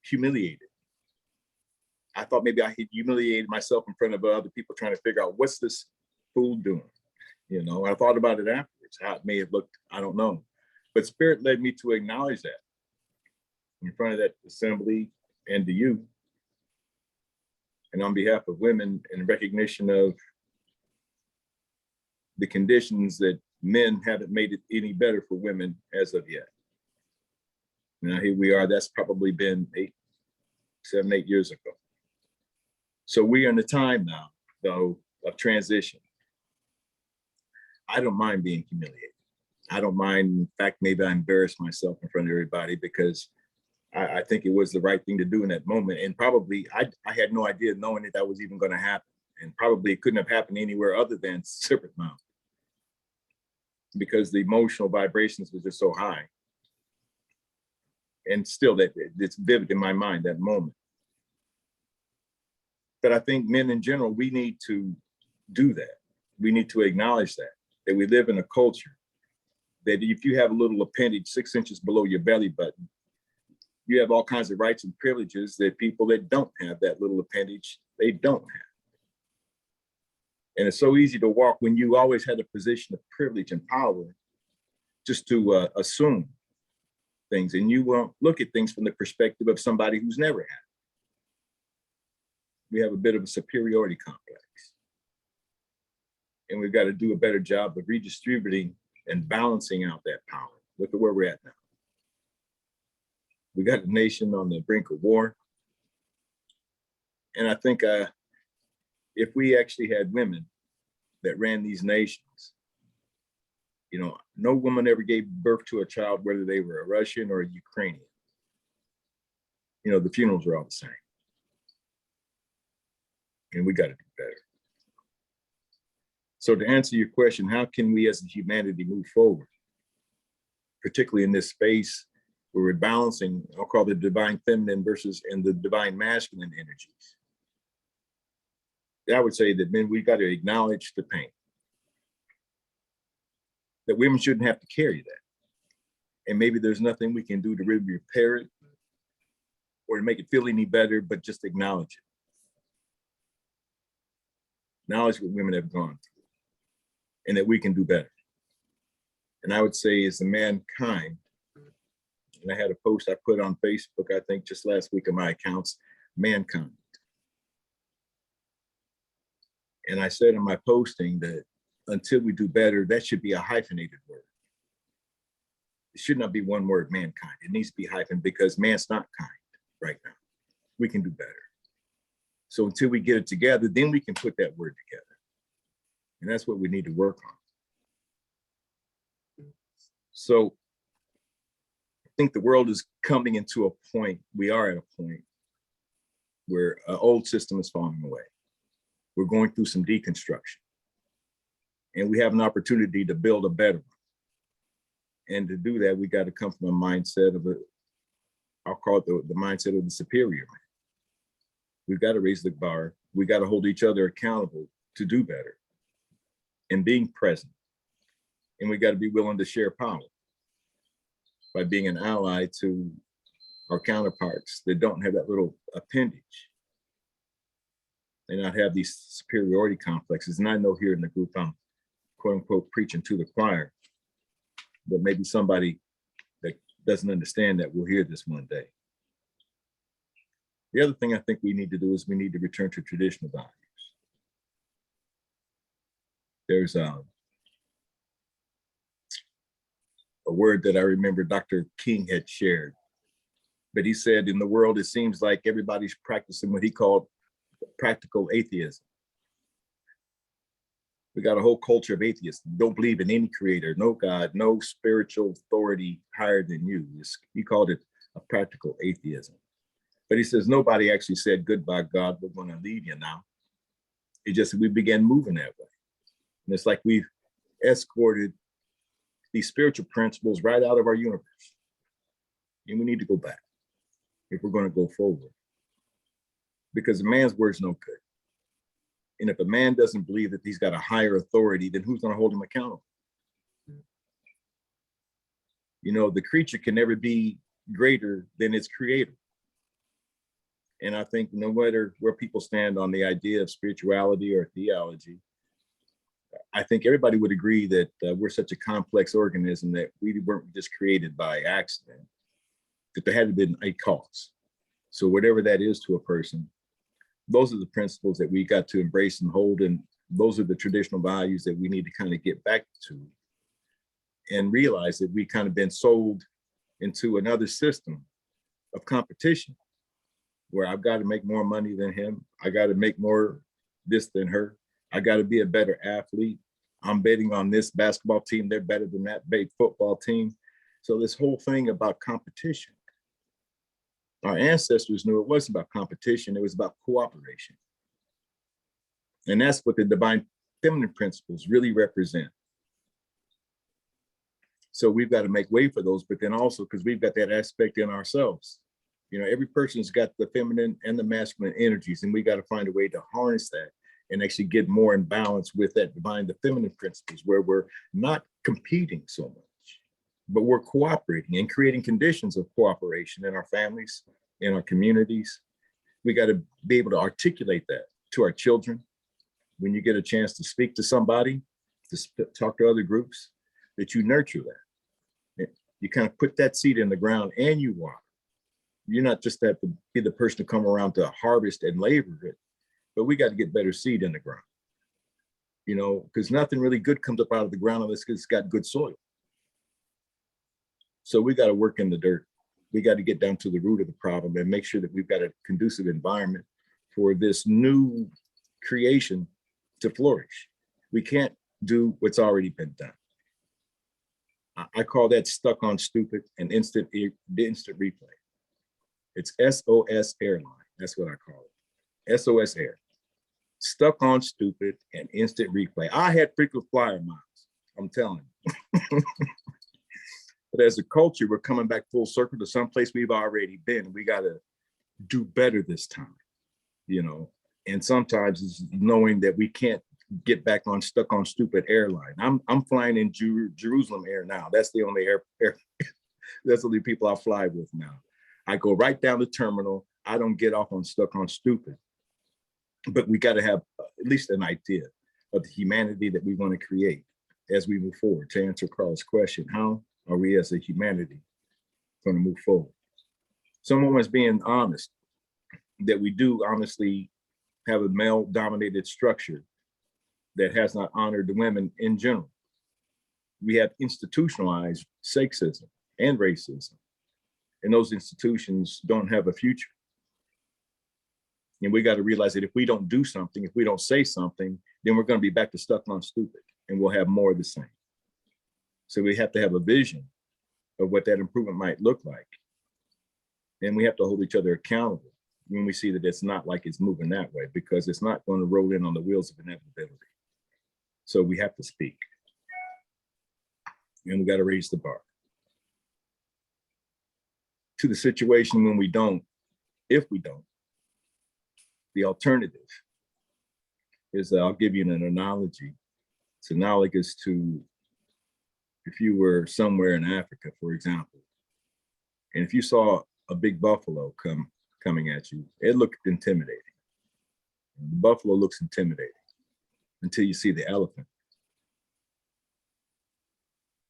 humiliated. I thought maybe I had humiliated myself in front of other people trying to figure out what's this fool doing. You know, I thought about it afterwards, how it may have looked, I don't know. But Spirit led me to acknowledge that in front of that assembly and to you. And on behalf of women, in recognition of the conditions that men haven't made it any better for women as of yet. Now here we are, that's probably been 7, 8 years ago. So we are in a time now, though, of transition. I don't mind being humiliated. I don't mind, in fact, maybe I embarrassed myself in front of everybody because I think it was the right thing to do in that moment. And probably I had no idea knowing that was even going to happen. And probably it couldn't have happened anywhere other than Serpent Mound, because the emotional vibrations were just so high. And still that it's vivid in my mind, that moment. But I think men in general, we need to do that. We need to acknowledge that we live in a culture that if you have a little appendage 6 inches below your belly button, you have all kinds of rights and privileges that people that don't have that little appendage, they don't have. And it's so easy to walk when you always had a position of privilege and power just to assume things, and you won't look at things from the perspective of somebody who's never had it. We have a bit of a superiority complex. And we've got to do a better job of redistributing and balancing out that power. Look at where we're at now. We got a nation on the brink of war. And I think if we actually had women that ran these nations, you know, no woman ever gave birth to a child, whether they were a Russian or a Ukrainian. You know, the funerals were all the same. And we got to do better. So to answer your question, how can we as a humanity move forward, particularly in this space where we're balancing, I'll call the divine feminine versus and the divine masculine energies? I would say that men, we got to acknowledge the pain. That women shouldn't have to carry that. And maybe there's nothing we can do to really repair it or to make it feel any better, but just acknowledge it. Acknowledge what women have gone through and that we can do better. And I would say as a mankind, and I had a post I put on Facebook, I think just last week on my accounts, mankind. And I said in my posting that until we do better, that should be a hyphenated word. It should not be one word, mankind. It needs to be hyphen because man's not kind right now. We can do better. So until we get it together, then we can put that word together. And that's what we need to work on. So I think the world is coming into a point, we are at a point where an old system is falling away. We're going through some deconstruction. And we have an opportunity to build a better one. And to do that, we got to come from a mindset of I'll call it the mindset of the superior man. We've got to raise the bar. We got to hold each other accountable to do better and being present. And we got to be willing to share power by being an ally to our counterparts that don't have that little appendage and not have these superiority complexes. And I know here in the group, I'm quote unquote preaching to the choir, but maybe somebody that doesn't understand that will hear this one day. The other thing I think we need to do is we need to return to traditional values. There's a word that I remember Dr. King had shared, but he said in the world, it seems like everybody's practicing what he called practical atheism. We got a whole culture of atheists. Don't believe in any creator, no God, no spiritual authority higher than you. He called it a practical atheism. But he says, nobody actually said, goodbye, God, we're going to leave you now. It just, we began moving that way. And it's like we've escorted these spiritual principles right out of our universe. And we need to go back if we're going to go forward. Because a man's word's no good. And if a man doesn't believe that he's got a higher authority, then who's going to hold him accountable? You know, the creature can never be greater than its creator. And I think no matter where people stand on the idea of spirituality or theology, I think everybody would agree that we're such a complex organism that we weren't just created by accident, that there had to be a cause. So whatever that is to a person, those are the principles that we got to embrace and hold. And those are the traditional values that we need to kind of get back to and realize that we kind of been sold into another system of competition where I've got to make more money than him. I got to make more this than her. I got to be a better athlete. I'm betting on this basketball team. They're better than that big football team. So this whole thing about competition, our ancestors knew it wasn't about competition. It was about cooperation. And that's what the divine feminine principles really represent. So we've got to make way for those, but then also because we've got that aspect in ourselves. You know, every person's got the feminine and the masculine energies, and we got to find a way to harness that and actually get more in balance with that divine, the feminine principles, where we're not competing so much, but we're cooperating and creating conditions of cooperation in our families, in our communities. We got to be able to articulate that to our children. When you get a chance to speak to somebody, to talk to other groups, that you nurture that. You kind of put that seed in the ground and you water. You're not just that to be the person to come around to harvest and labor it, but we got to get better seed in the ground. You know, because nothing really good comes up out of the ground unless it's got good soil. So we got to work in the dirt. We got to get down to the root of the problem and make sure that we've got a conducive environment for this new creation to flourish. We can't do what's already been done. I call that stuck on stupid and instant replay. It's SOS airline. That's what I call it. SOS air. Stuck on stupid and instant replay. I had frequent flyer miles, I'm telling you. But as a culture, we're coming back full circle to someplace we've already been. We got to do better this time, you know. And sometimes it's knowing that we can't get back on stuck on stupid airline. I'm flying in Jerusalem Air now. That's the only air that's the only people I fly with now. I go right down the terminal. I don't get off on stuck on stupid. But we got to have at least an idea of the humanity that we want to create as we move forward. To answer Carl's question, how are we as a humanity going to move forward? Someone was being honest that we do honestly have a male-dominated structure that has not honored the women in general. We have institutionalized sexism and racism, and those institutions don't have a future. And we got to realize that if we don't do something, if we don't say something, then we're going to be back to stuck on stupid, and we'll have more of the same. So we have to have a vision of what that improvement might look like. And we have to hold each other accountable when we see that it's not like it's moving that way, because it's not going to roll in on the wheels of inevitability. So we have to speak. And we got to raise the bar. To the situation when we don't, if we don't, the alternative is that I'll give you an analogy. It's analogous to if you were somewhere in Africa, for example, and if you saw a big buffalo coming at you, it looked intimidating. The buffalo looks intimidating until you see the elephant.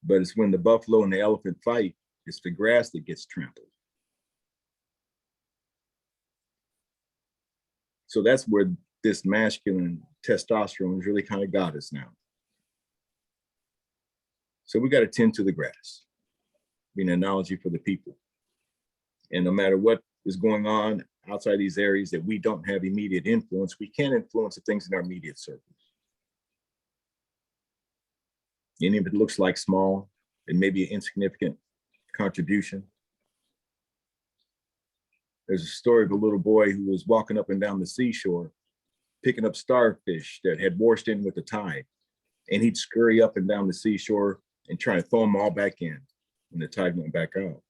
But it's when the buffalo and the elephant fight, it's the grass that gets trampled. So that's where this masculine testosterone has really kind of got us now. So we got to tend to the grass, being an analogy for the people. And no matter what is going on outside these areas that we don't have immediate influence, we can influence the things in our immediate circles. And if it looks like small, it may be an insignificant contribution. There's a story of a little boy who was walking up and down the seashore, picking up starfish that had washed in with the tide. And he'd scurry up and down the seashore and try to throw them all back in when the tide went back out.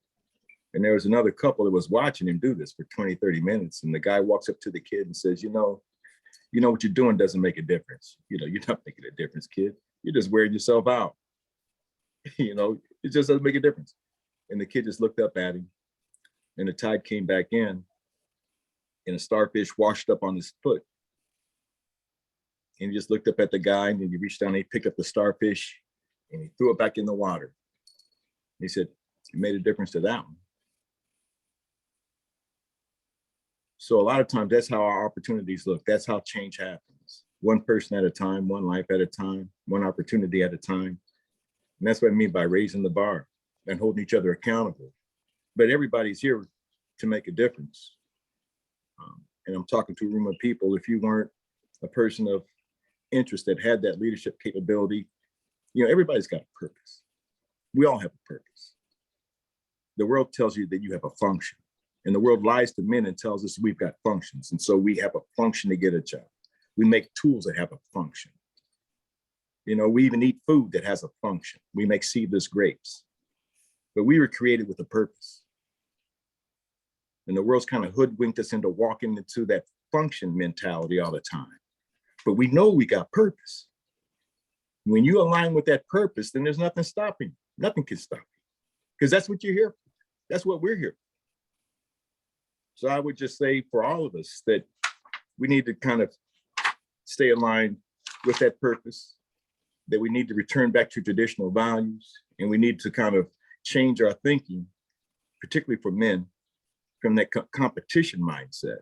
And there was another couple that was watching him do this for 20, 30 minutes. And the guy walks up to the kid and says, you know what you're doing doesn't make a difference. You're not making a difference, kid. You're just wearing yourself out. It just doesn't make a difference. And the kid just looked up at him, and the tide came back in, and a starfish washed up on his foot. And he just looked up at the guy, and then he reached down and he picked up the starfish and he threw it back in the water. He said, it made a difference to that one. So a lot of times that's how our opportunities look. That's how change happens. One person at a time, one life at a time, one opportunity at a time. And that's what I mean by raising the bar and holding each other accountable. But everybody's here to make a difference. And I'm talking to a room of people. If you weren't a person of interest that had that leadership capability, you know, everybody's got a purpose. We all have a purpose. The world tells you that you have a function, and the world lies to men and tells us we've got functions. And so we have a function to get a job. We make tools that have a function. You know, we even eat food that has a function. We make seedless grapes, but we were created with a purpose. And the world's kind of hoodwinked us into walking into that function mentality all the time. But we know we got purpose. When you align with that purpose, then there's nothing stopping you. Nothing can stop you, because that's what you're here for. That's what we're here for. So I would just say for all of us that we need to kind of stay aligned with that purpose, that we need to return back to traditional values, and we need to kind of change our thinking, particularly for men, from that competition mindset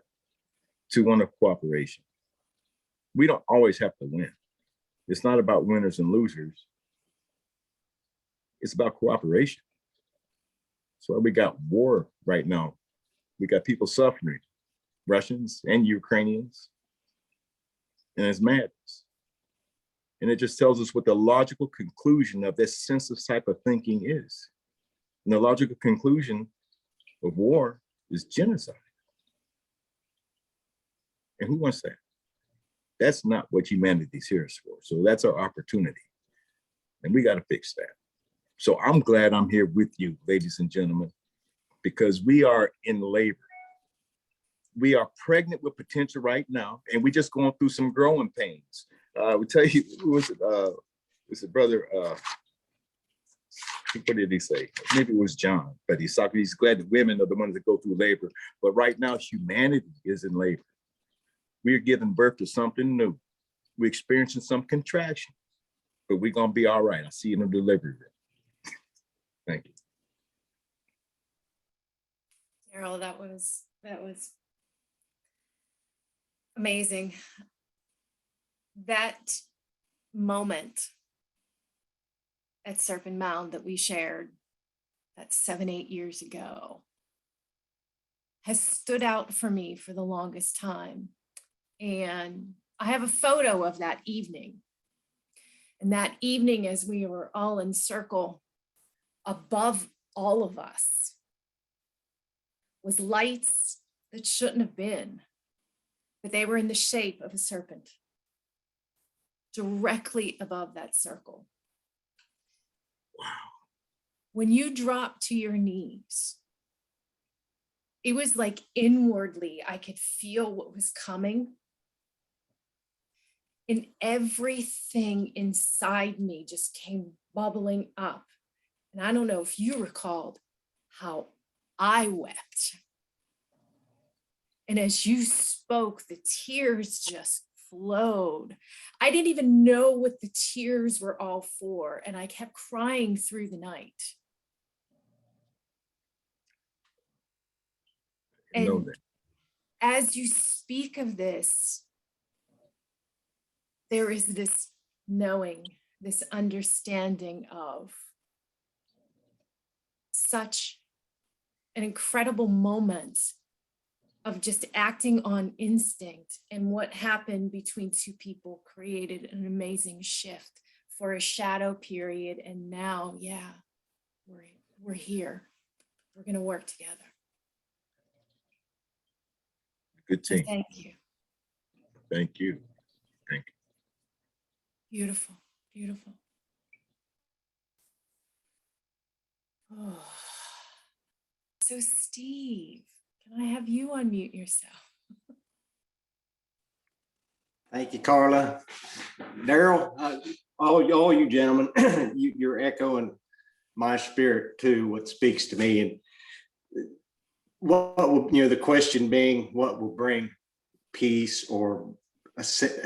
to one of cooperation. We don't always have to win. It's not about winners and losers. It's about cooperation. So we got war right now. We got people suffering, Russians and Ukrainians, and it's madness. And it just tells us what the logical conclusion of this senseless type of thinking is. And the logical conclusion of war is genocide. And who wants that? That's not what humanity's here for. So that's our opportunity. And we got to fix that. So I'm glad I'm here with you, ladies and gentlemen, because we are in labor. We are pregnant with potential right now, and we're just going through some growing pains. We tell you, who was it? Was it brother? What did he say? Maybe it was John, but he's glad that women are the ones that go through labor. But right now, humanity is in labor. We are giving birth to something new. We're experiencing some contraction, but we're gonna be all right. I see you in the delivery room. Thank you. Daryl, that was amazing. That moment at Serpent Mound that we shared, that's 7-8 years ago, has stood out for me for the longest time. And I have a photo of that evening. And that evening, as we were all in circle, above all of us was lights that shouldn't have been, but they were in the shape of a serpent directly above that circle. Wow. When you drop to your knees, it was like inwardly, I could feel what was coming. And everything inside me just came bubbling up. And I don't know if you recalled how I wept. And as you spoke, the tears just flowed. I didn't even know what the tears were all for. And I kept crying through the night. And as you speak of this, there is this knowing, this understanding of such an incredible moment of just acting on instinct, and what happened between two people created an amazing shift for a shadow period. And now, yeah, we're here. We're going to work together. Good team. So thank you. Thank you. Thank you. Beautiful, beautiful. Oh. So Steve, can I have you unmute yourself? Thank you, Carla. Daryl, all you gentlemen, you're echoing my spirit too, what speaks to me. And what will, the question being, what will bring peace or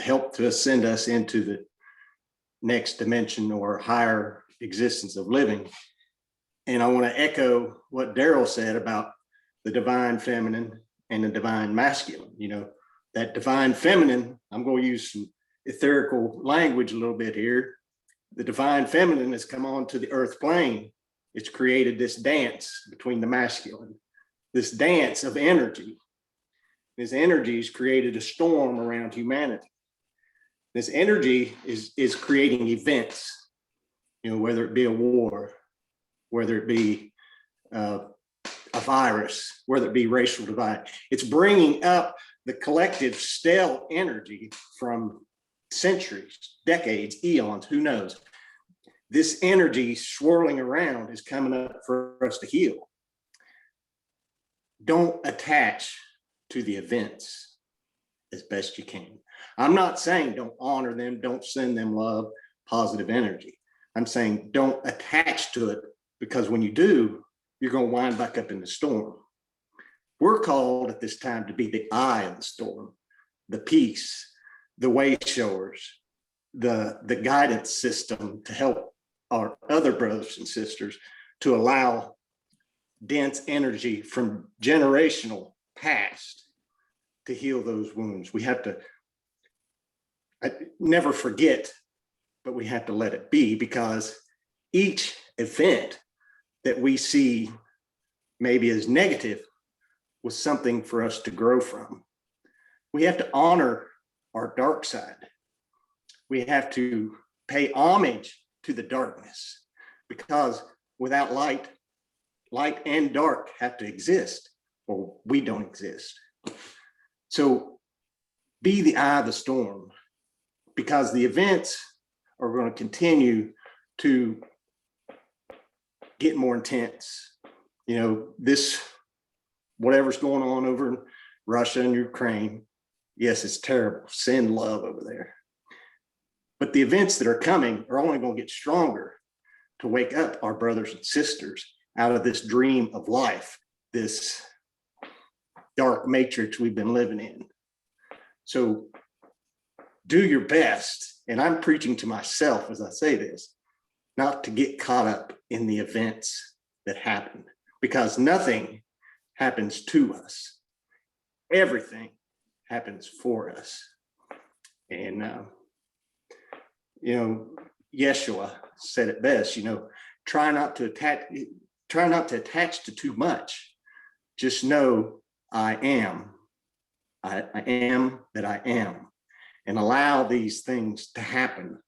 help to ascend us into the next dimension or higher existence of living? And I want to echo what Daryl said about the divine feminine and the divine masculine. That divine feminine, I'm going to use some etherical language a little bit here. The divine feminine has come onto the earth plane. It's created this dance between the masculine, this dance of energy. This energy has created a storm around humanity. This energy is creating events, whether it be a war, whether it be a virus, whether it be racial divide. It's bringing up the collective stale energy from centuries, decades, eons, who knows. This energy swirling around is coming up for us to heal. Don't attach to the events as best you can. I'm not saying don't honor them, don't send them love, positive energy. I'm saying don't attach to it, because when you do, you're going to wind back up in the storm. We're called at this time to be the eye of the storm, the peace, the way showers, the guidance system to help our other brothers and sisters to allow dense energy from generational past to heal those wounds. We have to never forget, but we have to let it be, because each event that we see maybe as negative was something for us to grow from. We have to honor our dark side. We have to pay homage to the darkness, because without light, light and dark have to exist, or we don't exist. So be the eye of the storm, because the events are going to continue to get more intense. This, whatever's going on over in Russia and Ukraine, yes, it's terrible. Send love over there. But the events that are coming are only going to get stronger to wake up our brothers and sisters out of this dream of life, this dark matrix we've been living in. So do your best, and I'm preaching to myself as I say this, not to get caught up in the events that happen, because nothing happens to us. Everything happens for us. And, Yeshua said it best, try not to attach to too much. Just know I am. I am that I am, and allow these things to happen.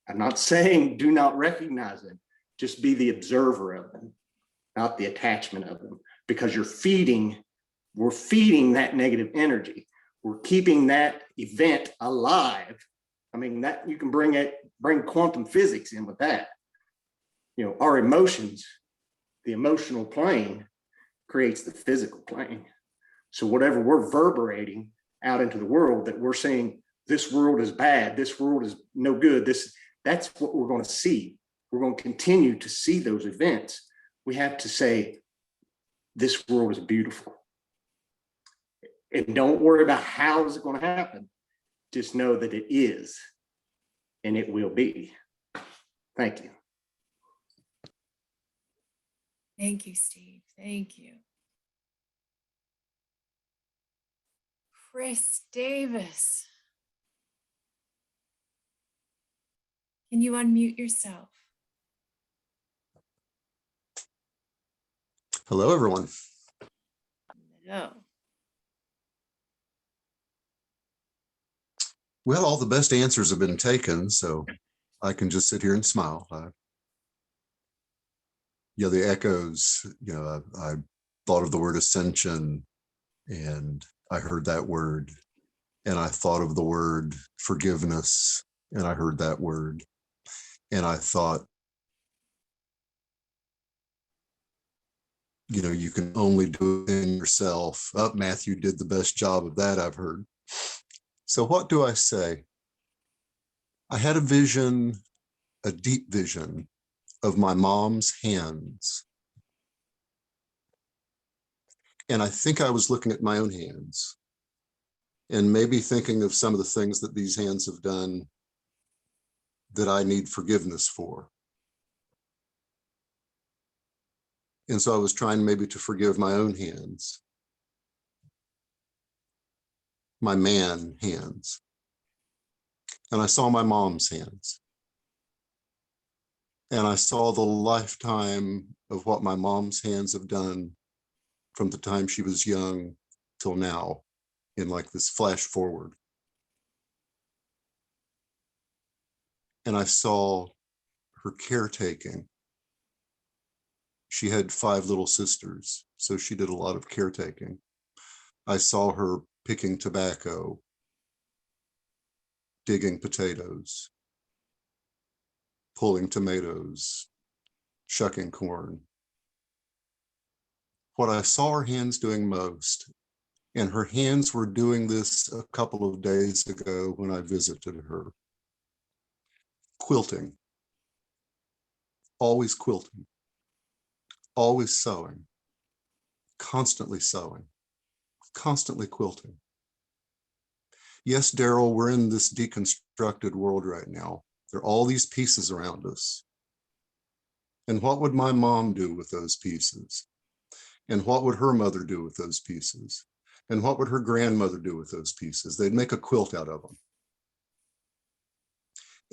I'm not saying do not recognize them, just be the observer of them, not the attachment of them, because we're feeding that negative energy. We're keeping that event alive. I mean, that you can bring quantum physics in with that. Our emotions, the emotional plane creates the physical plane. So whatever we're reverberating out into the world, that we're saying this world is bad, this world is no good, that's what we're going to see. We're going to continue to see those events. We have to say, this world is beautiful. And don't worry about how is it going to happen. Just know that it is, and it will be. Thank you. Thank you, Steve. Thank you. Chris Davis. Can you unmute yourself? Hello, everyone. No. Well, all the best answers have been taken, so I can just sit here and smile. The echoes, I thought of the word ascension, and I heard that word, and I thought of the word forgiveness, and I heard that word, and I thought, you can only do it in yourself. Matthew did the best job of that, I've heard. So what do I say? I had a vision, a deep vision of my mom's hands. And I think I was looking at my own hands and maybe thinking of some of the things that these hands have done that I need forgiveness for. And so I was trying maybe to forgive my own hands, my man hands. And I saw my mom's hands. And I saw the lifetime of what my mom's hands have done from the time she was young till now in like this flash forward. And I saw her caretaking. She had 5 little sisters, so she did a lot of caretaking. I saw her picking tobacco, digging potatoes, pulling tomatoes, shucking corn. What I saw her hands doing most, and her hands were doing this a couple of days ago when I visited her, quilting, always quilting, always sewing, constantly quilting. Yes, Daryl, we're in this deconstructed world right now. There are all these pieces around us. And what would my mom do with those pieces? And what would her mother do with those pieces? And what would her grandmother do with those pieces? They'd make a quilt out of them.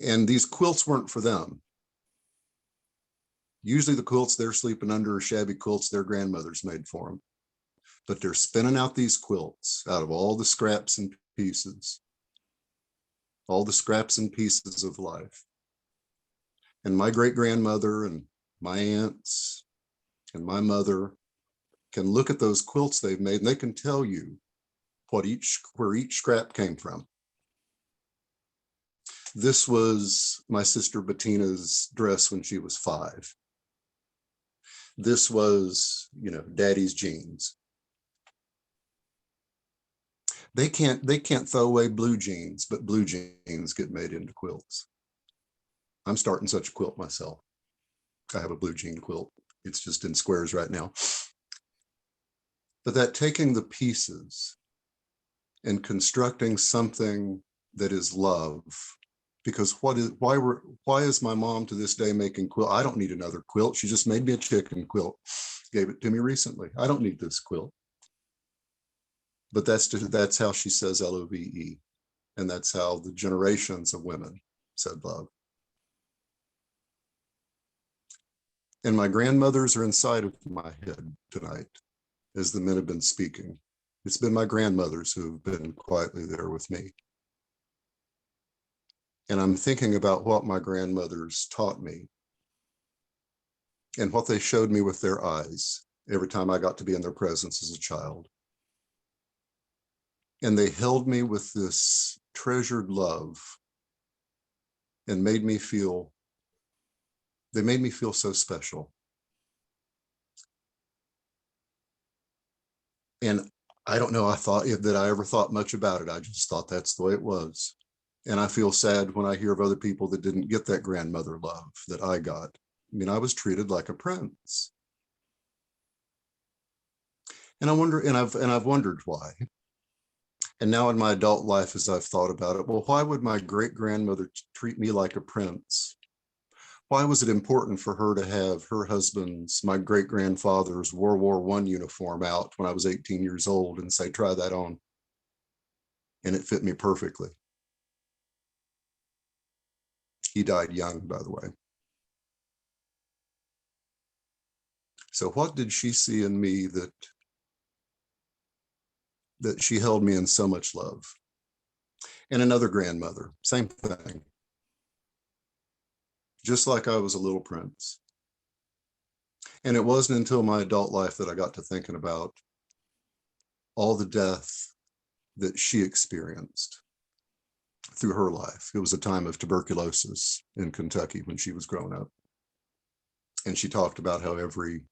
And these quilts weren't for them. Usually the quilts they're sleeping under are shabby quilts their grandmothers made for them. But they're spinning out these quilts out of all the scraps and pieces, all the scraps and pieces of life. And my great-grandmother and my aunts and my mother can look at those quilts they've made and they can tell you where each scrap came from. This was my sister Bettina's dress when she was 5. This was, Daddy's jeans. They can't throw away blue jeans, but blue jeans get made into quilts. I'm starting such a quilt myself. I have a blue jean quilt. It's just in squares right now. But that taking the pieces and constructing something that is love, because why is my mom to this day making quilt? I don't need another quilt. She just made me a chicken quilt, gave it to me recently. I don't need this quilt. But that's how she says LOVE. And that's how the generations of women said love. And my grandmothers are inside of my head tonight as the men have been speaking. It's been my grandmothers who've been quietly there with me. And I'm thinking about what my grandmothers taught me and what they showed me with their eyes every time I got to be in their presence as a child. And they held me with this treasured love and made me feel so special. And I don't know, I thought that I ever thought much about it. I just thought that's the way it was. And I feel sad when I hear of other people that didn't get that grandmother love that I got. I mean, I was treated like a prince. And I wonder, and I've wondered why. And now in my adult life, as I've thought about it, well, why would my great-grandmother treat me like a prince? Why was it important for her to have her husband's, my great-grandfather's World War I uniform out when I was 18 years old and say, try that on? And it fit me perfectly. He died young, by the way. So what did she see in me that she held me in so much love? And another grandmother, same thing. Just like I was a little prince. And it wasn't until my adult life that I got to thinking about all the death that she experienced through her life. It was a time of tuberculosis in Kentucky when she was growing up. And she talked about how every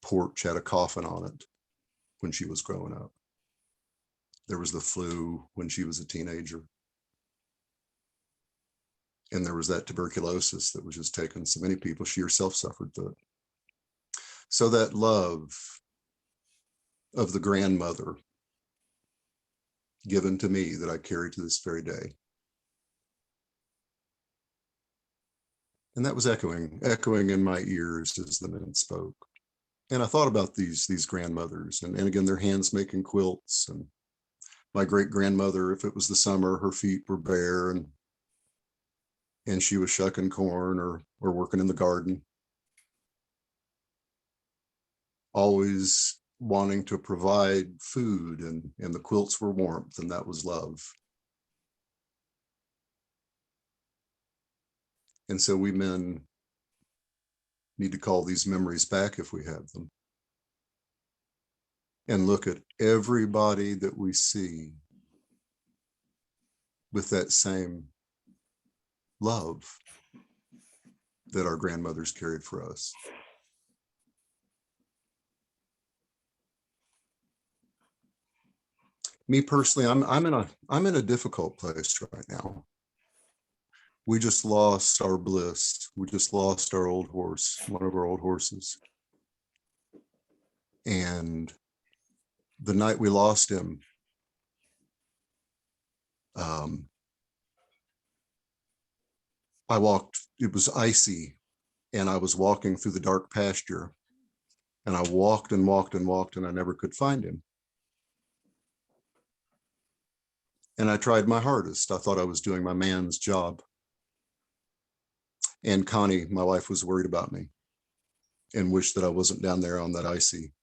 porch had a coffin on it when she was growing up. There was the flu when she was a teenager. And there was that tuberculosis that was just taking so many people. She herself suffered through it. So that love of the grandmother given to me that I carry to this very day. And that was echoing in my ears as the men spoke. And I thought about these grandmothers and again, their hands making quilts. And my great grandmother, if it was the summer, her feet were bare and she was shucking corn or working in the garden. Always wanting to provide food, and the quilts were warmth, and that was love. And so we men need to call these memories back if we have them, and look at everybody that we see with that same love that our grandmothers carried for us. Me personally, I'm in a difficult place right now. We just lost our Bliss. We just lost our old horse, one of our old horses. And the night we lost him, I walked, it was icy, and I was walking through the dark pasture, and I walked and walked and walked, and I never could find him. And I tried my hardest. I thought I was doing my man's job. And Connie, my wife, was worried about me and wished that I wasn't down there on that icy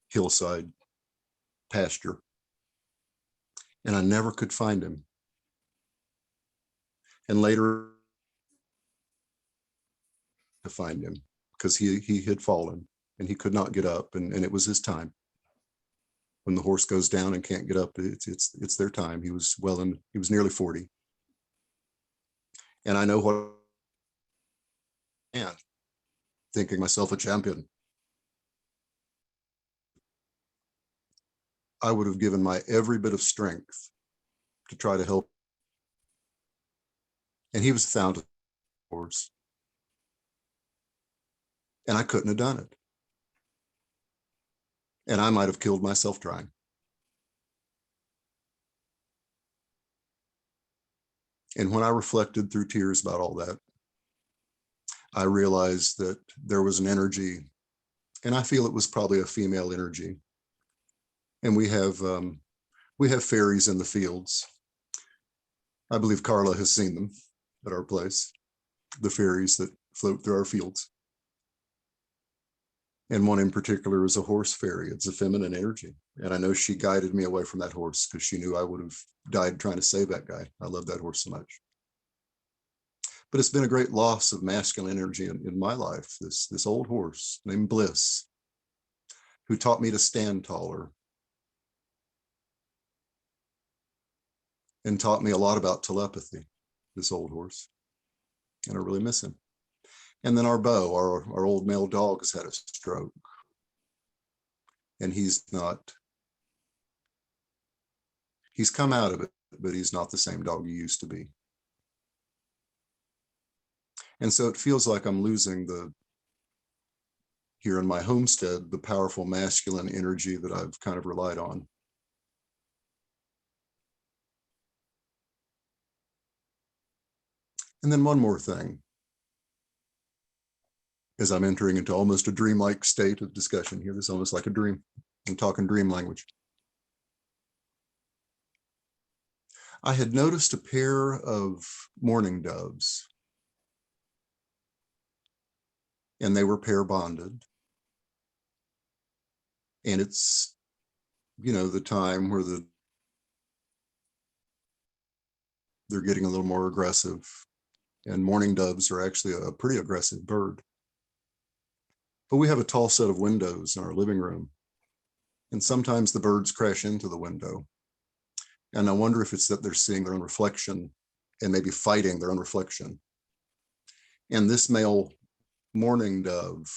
hillside pasture. And I never could find him. And later to find him, because he had fallen and he could not get up, and it was his time. When the horse goes down and can't get up, it's their time. He was nearly 40. And I know what, and thinking myself a champion, I would have given my every bit of strength to try to help. And he was found, of course. And I couldn't have done it. And I might have killed myself trying. And when I reflected through tears about all that, I realized that there was an energy, and I feel it was probably a female energy. And we have fairies in the fields. I believe Carla has seen them at our place, the fairies that float through our fields. And one in particular is a horse fairy. It's a feminine energy. And I know she guided me away from that horse because she knew I would have died trying to save that guy. I love that horse so much. But it's been a great loss of masculine energy in my life. This old horse named Bliss, who taught me to stand taller and taught me a lot about telepathy, this old horse. And I really miss him. And then our Bo, our old male dog, has had a stroke. And he's come out of it, but he's not the same dog he used to be. And so it feels like I'm losing here in my homestead, the powerful masculine energy that I've kind of relied on. And then one more thing, as I'm entering into almost a dreamlike state of discussion here. This is almost like a dream. I'm talking dream language. I had noticed a pair of mourning doves, and they were pair bonded. And it's, the time where they're getting a little more aggressive, and mourning doves are actually a pretty aggressive bird. But we have a tall set of windows in our living room, and sometimes the birds crash into the window. And I wonder if it's that they're seeing their own reflection and maybe fighting their own reflection. And this male mourning dove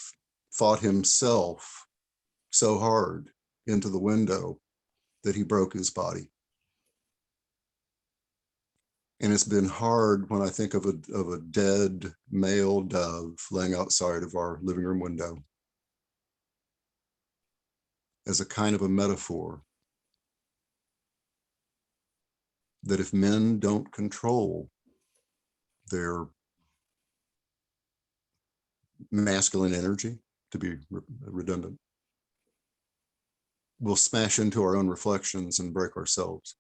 fought himself so hard into the window that he broke his body. And it's been hard when I think of a dead male dove laying outside of our living room window as a kind of a metaphor that if men don't control their masculine energy, to be redundant, we'll smash into our own reflections and break ourselves.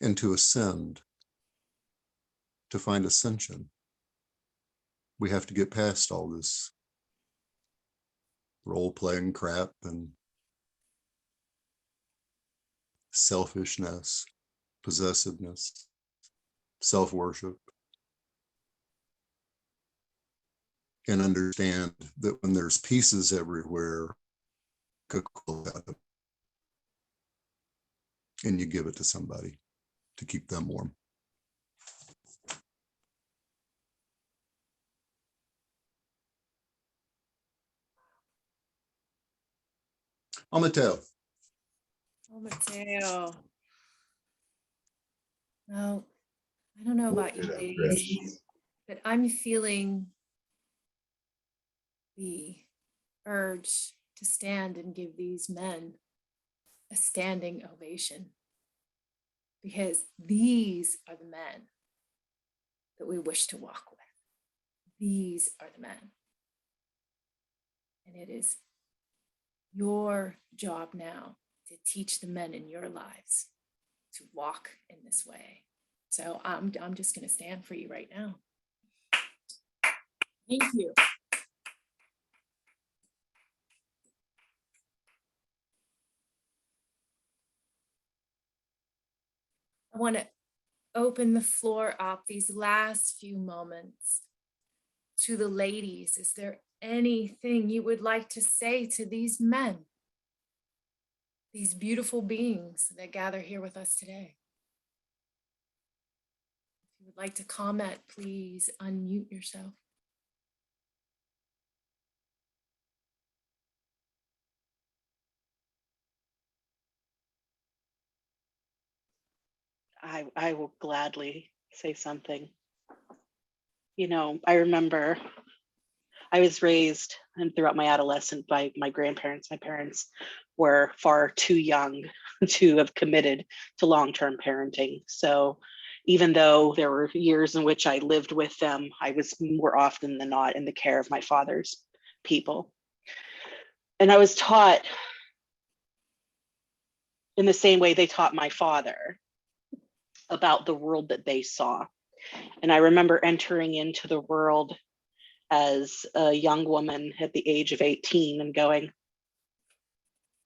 And to ascend, to find ascension. We have to get past all this role-playing crap and selfishness, possessiveness, self-worship, and understand that when there's pieces everywhere, and you give it to somebody to keep them warm. Mateo. Oh, Mateo. Well, I don't know about you ladies, but I'm feeling the urge to stand and give these men a standing ovation, because these are the men that we wish to walk with. These are the men. And it is your job now to teach the men in your lives to walk in this way. So I'm just going to stand for you right now. Thank you. I want to open the floor up these last few moments to the ladies. Is there anything you would like to say to these men, these beautiful beings that gather here with us today? If you would like to comment, please unmute yourself. I will gladly say something. You know, I remember I was raised and throughout my adolescence by my grandparents. My parents were far too young to have committed to long-term parenting. So even though there were years in which I lived with them, I was more often than not in the care of my father's people. And I was taught in the same way they taught my father about the world that they saw. And I remember entering into the world as a young woman at the age of 18 and going,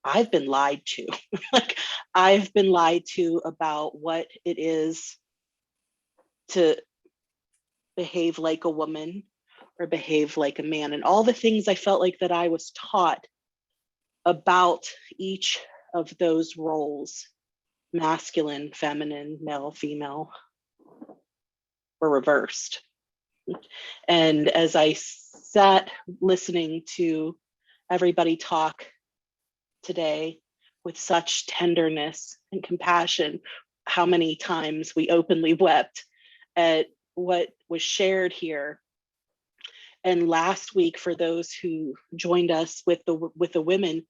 I've been lied to. Like, I've been lied to about what it is to behave like a woman or behave like a man, and all the things I felt like that I was taught about each of those roles, masculine, feminine, male, female, were reversed. And as I sat listening to everybody talk today with such tenderness and compassion, how many times we openly wept at what was shared here. And last week, for those who joined us with the women,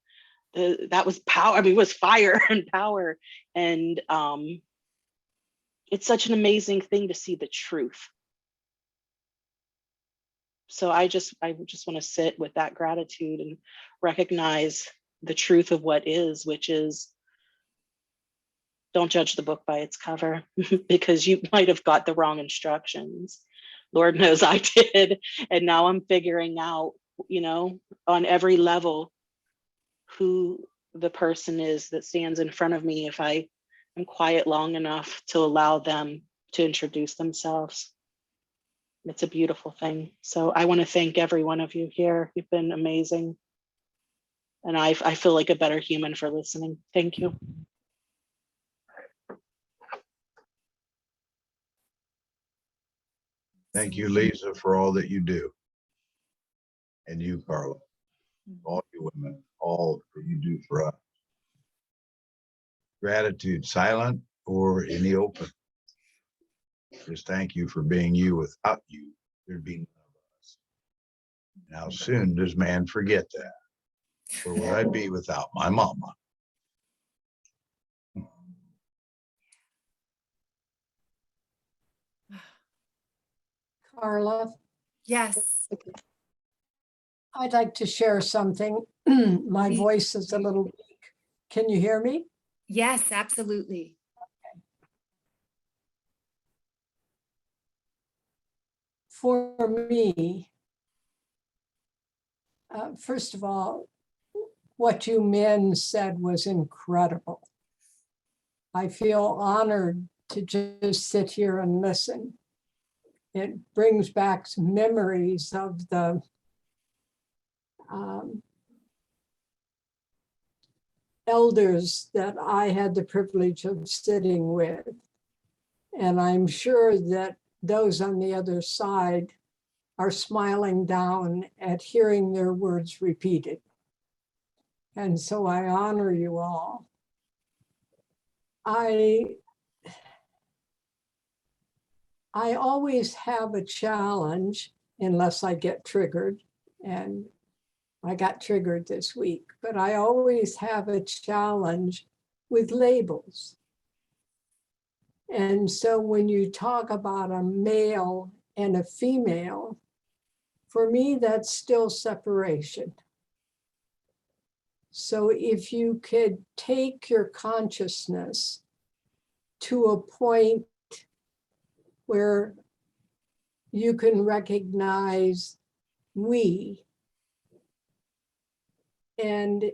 that was power. I mean, it was fire and power. And it's such an amazing thing to see the truth. So I just want to sit with that gratitude and recognize the truth of what is, which is, don't judge the book by its cover, because you might have got the wrong instructions. Lord knows I did. And now I'm figuring out, you know, on every level, who the person is that stands in front of me if I am quiet long enough to allow them to introduce themselves. It's a beautiful thing. So I want to thank every one of you here. You've been amazing. And I feel like a better human for listening. Thank you. Thank you, Lisa, for all that you do. And you, Carla, all you women, all that you do for us. Gratitude, silent or in the open. Just thank you for being you. Without you, there'd be none of us. And how soon does man forget that? Where would I be without my mama? Carla, Yes. I'd like to share something. My Please. voice is a little weak. Can you hear me? Yes, absolutely. for me, first of all, what you men said was incredible. I feel honored to just sit here and listen. It brings back some memories of the elders that I had the privilege of sitting with. And I'm sure that those on the other side are smiling down at hearing their words repeated. And so I honor you all. I always have a challenge unless I get triggered, and I got triggered this week, but I always have a challenge with labels. And so when you talk about a male and a female, for me, that's still separation. So if you could take your consciousness to a point where you can recognize we, and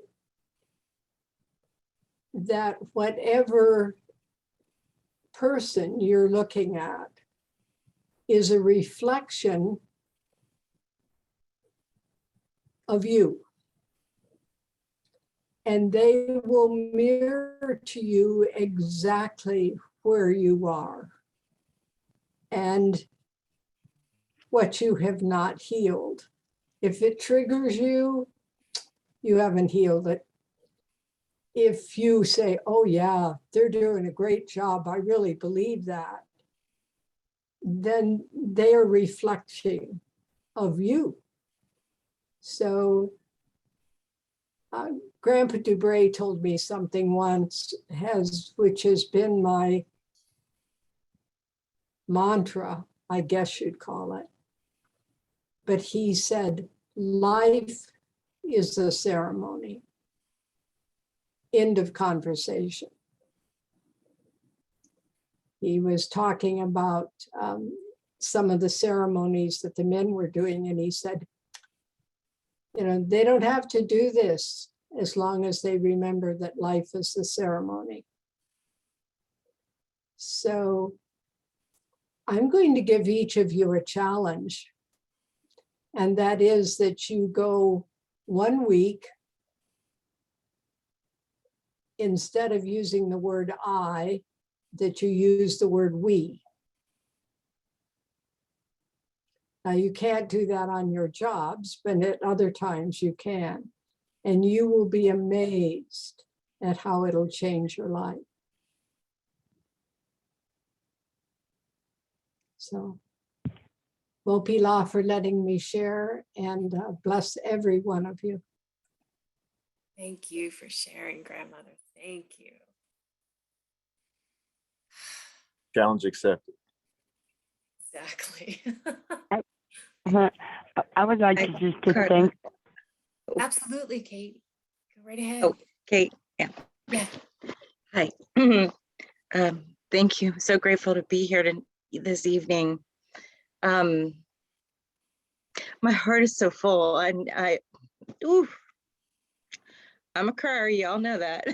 that whatever person you're looking at is a reflection of you. And they will mirror to you exactly where you are and what you have not healed. If it triggers you, you haven't healed it. If you say, oh yeah, they're doing a great job, I really believe that, then they are reflecting of you. So Grandpa Dubray told me something once, which has been my mantra, I guess you'd call it. But he said, life is a ceremony. End of conversation. He was talking about some of the ceremonies that the men were doing, and he said, you know, they don't have to do this as long as they remember that life is a ceremony. So I'm going to give each of you a challenge, and that is that you go 1 week, instead of using the word I, that you use the word we. Now, you can't do that on your jobs, but at other times you can. And you will be amazed at how it'll change your life. So, Wopila for letting me share, and bless every one of you. Thank you for sharing, grandmother. Thank you. Challenge accepted. Exactly. I would like to just to Carla. thank. Absolutely, Kate. Go right ahead. Oh, Kate, yeah. Yeah. Hi. Thank you. So grateful to be here this evening. My heart is so full, and I'm a crier, y'all know that.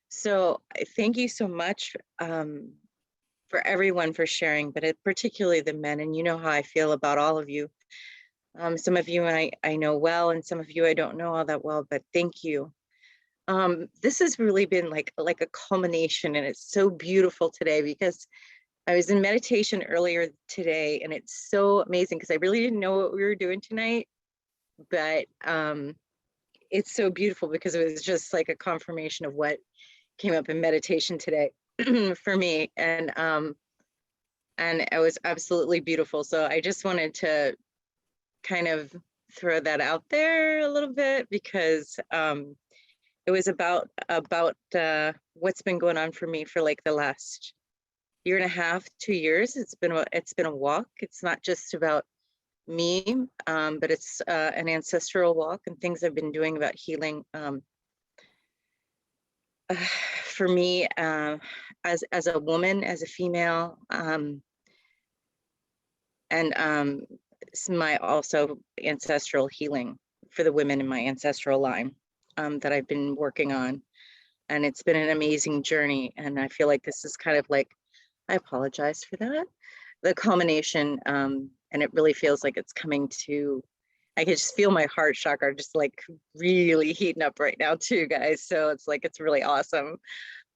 So thank you so much for everyone for sharing, but particularly the men, and you know how I feel about all of you. Some of you I know well, and some of you I don't know all that well, but thank you. This has really been like a culmination, and it's so beautiful today because I was in meditation earlier today, and it's so amazing because I really didn't know what we were doing tonight, but it's so beautiful because it was just like a confirmation of what came up in meditation today for me, and it was absolutely beautiful. So I just wanted to kind of throw that out there a little bit because it was about what's been going on for me for like the last 1.5 to 2 years. It's been a walk. It's not just about me, but it's an ancestral walk and things I've been doing about healing for me, as a woman, as a female, and it's my also ancestral healing for the women in my ancestral line that I've been working on. And it's been an amazing journey. And I feel like this is kind of like, I apologize for that, the culmination. And it really feels like it's coming to, I can just feel my heart chakra just like really heating up right now too, guys. So it's like, it's really awesome.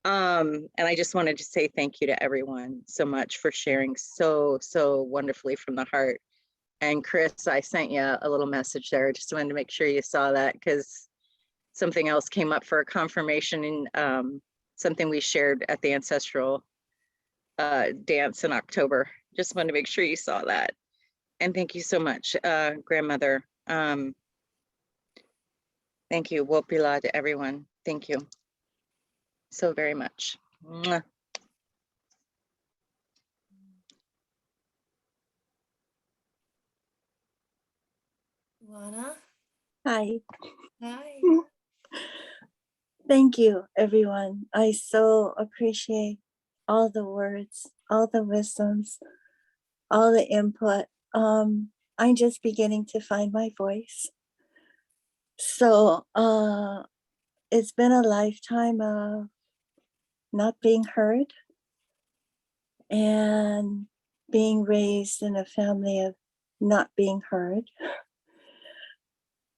And I just wanted to say thank you to everyone so much for sharing so wonderfully from the heart. And Chris, I sent you a little message there. Just wanted to make sure you saw that, because something else came up for a confirmation in something we shared at the ancestral dance in October. Just wanted to make sure you saw that. And thank you so much, grandmother. Thank you. Wopila to everyone. Thank you so very much. Mwah. Luana, Hi. hi. Thank you, everyone. I so appreciate all the words, all the wisdoms, all the input. I'm just beginning to find my voice. So it's been a lifetime of not being heard and being raised in a family of not being heard.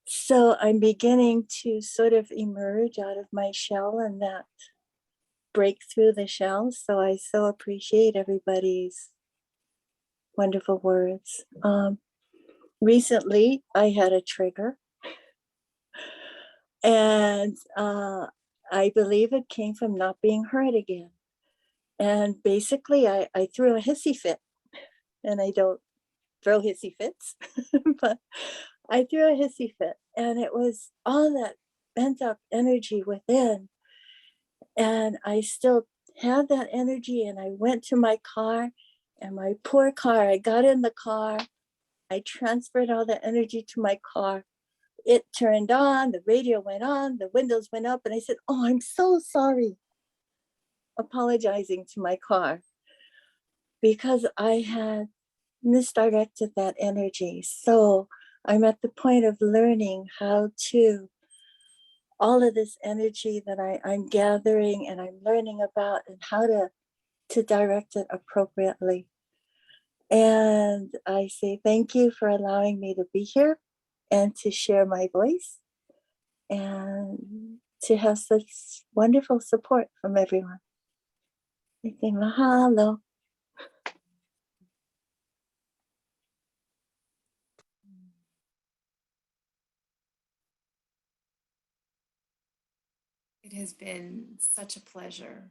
So I'm beginning to sort of emerge out of my shell and that break through the shell. So I so appreciate everybody's wonderful words. Recently, I had a trigger, and I believe it came from not being heard again. And basically, I threw a hissy fit, and I don't throw hissy fits, but I threw a hissy fit, and it was all that pent up energy within. And I still had that energy, and I went to my car, and my poor car, I got in the car, I transferred all the energy to my car. It turned on, the radio went on, the windows went up, and I said, "Oh, I'm so sorry," apologizing to my car because I had misdirected that energy. So I'm at the point of learning how to, all of this energy that I'm gathering and I'm learning about, and how to direct it appropriately. And I say thank you for allowing me to be here and to share my voice and to have such wonderful support from everyone. I say mahalo. It has been such a pleasure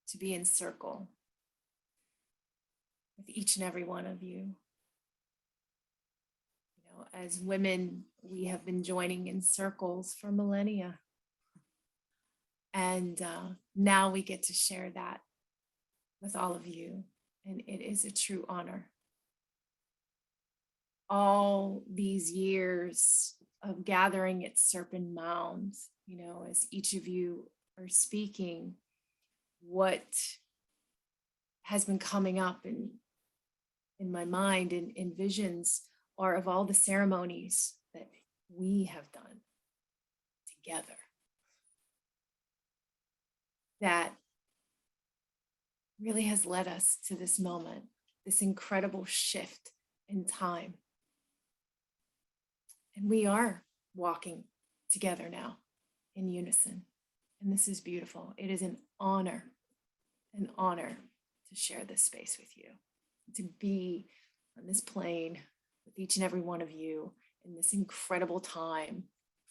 to be in circle with each and every one of you. You know, as women, we have been joining in circles for millennia. And now we get to share that with all of you. And it is a true honor. All these years of gathering at Serpent Mound, you know, as each of you are speaking, what has been coming up in my mind and in visions are of all the ceremonies that we have done together that really has led us to this moment, this incredible shift in time. And we are walking together now in unison. And this is beautiful. It is an honor to share this space with you, to be on this plane with each and every one of you in this incredible time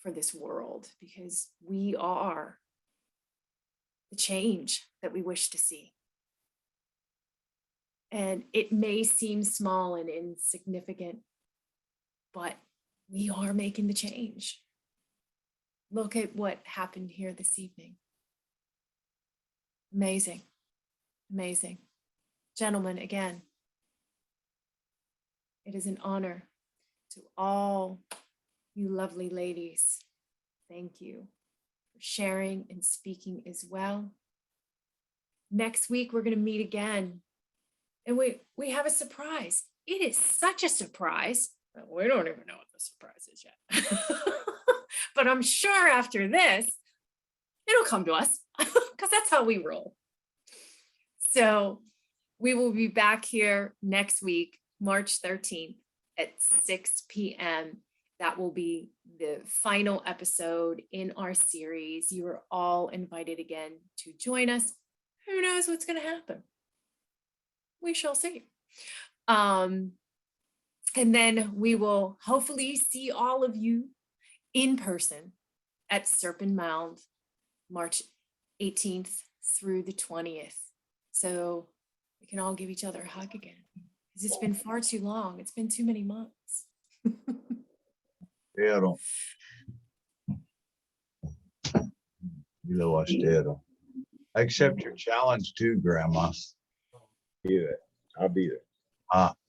for this world, because we are the change that we wish to see. And it may seem small and insignificant, but we are making the change. Look at what happened here this evening. Amazing, amazing. Gentlemen, again, it is an honor to all you lovely ladies. Thank you for sharing and speaking as well. Next week, we're going to meet again. And we have a surprise. It is such a surprise. We don't even know what the surprise is yet. But I'm sure after this, it'll come to us because that's how we roll. So we will be back here next week, March 13th at 6 p.m. That will be the final episode in our series. You are all invited again to join us. Who knows what's going to happen? We shall see. And then we will hopefully see all of you in person at Serpent Mound, March 18th through the 20th. So we can all give each other a hug again. Because it's been far too long. It's been too many months. Pero. I accept your challenge too, Grandma. Be there. I'll be there.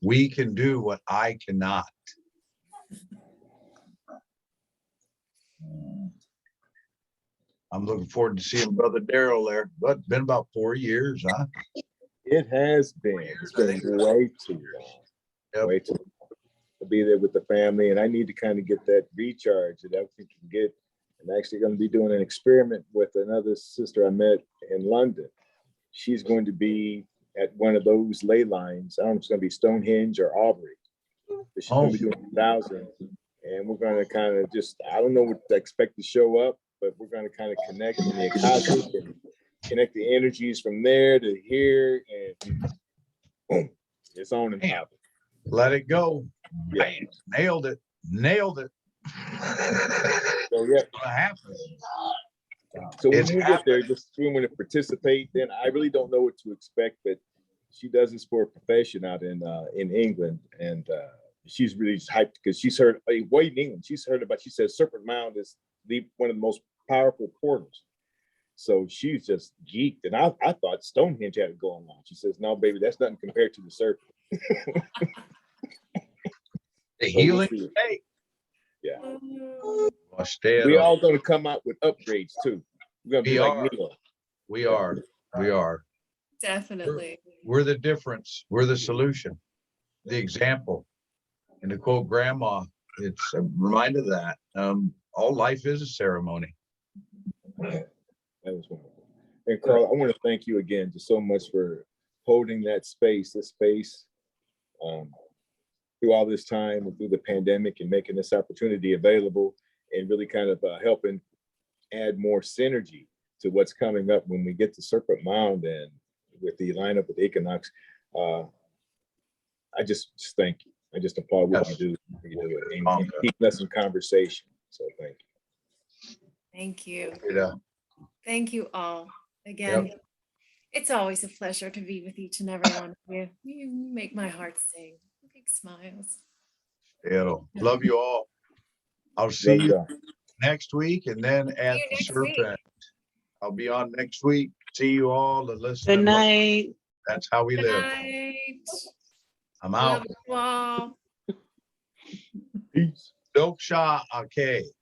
We can do what I cannot. I'm looking forward to seeing Brother Daryl there. But it's been about 4 years, huh? It has been. It's been way too long. Yep. Way too long. To be there with the family, and I need to kind of get that recharge that I think can get. I'm actually going to be doing an experiment with another sister I met in London. She's going to be at one of those ley lines. I don't know if it's going to be Stonehenge or Aubrey. But she's going to be doing 1,000. And we're going to kind of just, I don't know what to expect to show up, but we're going to kind of connect in the Akashic and connect the energies from there to here. And boom, it's on and popping. Let it go. Yeah. Bam. Nailed it. Nailed it. So, yeah. It's gonna happen. So when It's you get there, just want to participate. Then I really don't know what to expect, but she does this for a profession out in England, and she's really just hyped because she's heard way in England. She's heard about. She says Serpent Mound is one of the most powerful portals. So she's just geeked, and I thought Stonehenge had it going on. She says, "No, baby, that's nothing compared to the Serpent." The healing. Hey. Yeah. We all going to come out with upgrades too. We're going to be like Neo. We are. We are. Definitely. We're the difference. We're the solution. The example. And to quote Grandma, it's a reminder that all life is a ceremony. That was wonderful. And Carl, I want to thank you again just so much for holding this space, through all this time and through the pandemic and making this opportunity available and really kind of helping add more synergy to what's coming up when we get to Serpent Mound and with the lineup with Equinox. I just thank you. I just applaud what you do. And keeping us in conversation. So thank you. Thank you. Yeah. Thank you all. Again, it's always a pleasure to be with each and every one of you. You make my heart sing. Big smiles. Love you all. I'll see you next week, and then at the Serpent. I'll be on next week. See you all and listen. Good night. That's how we live. Night. I'm out. Love you all. Peace. Doksha Ake.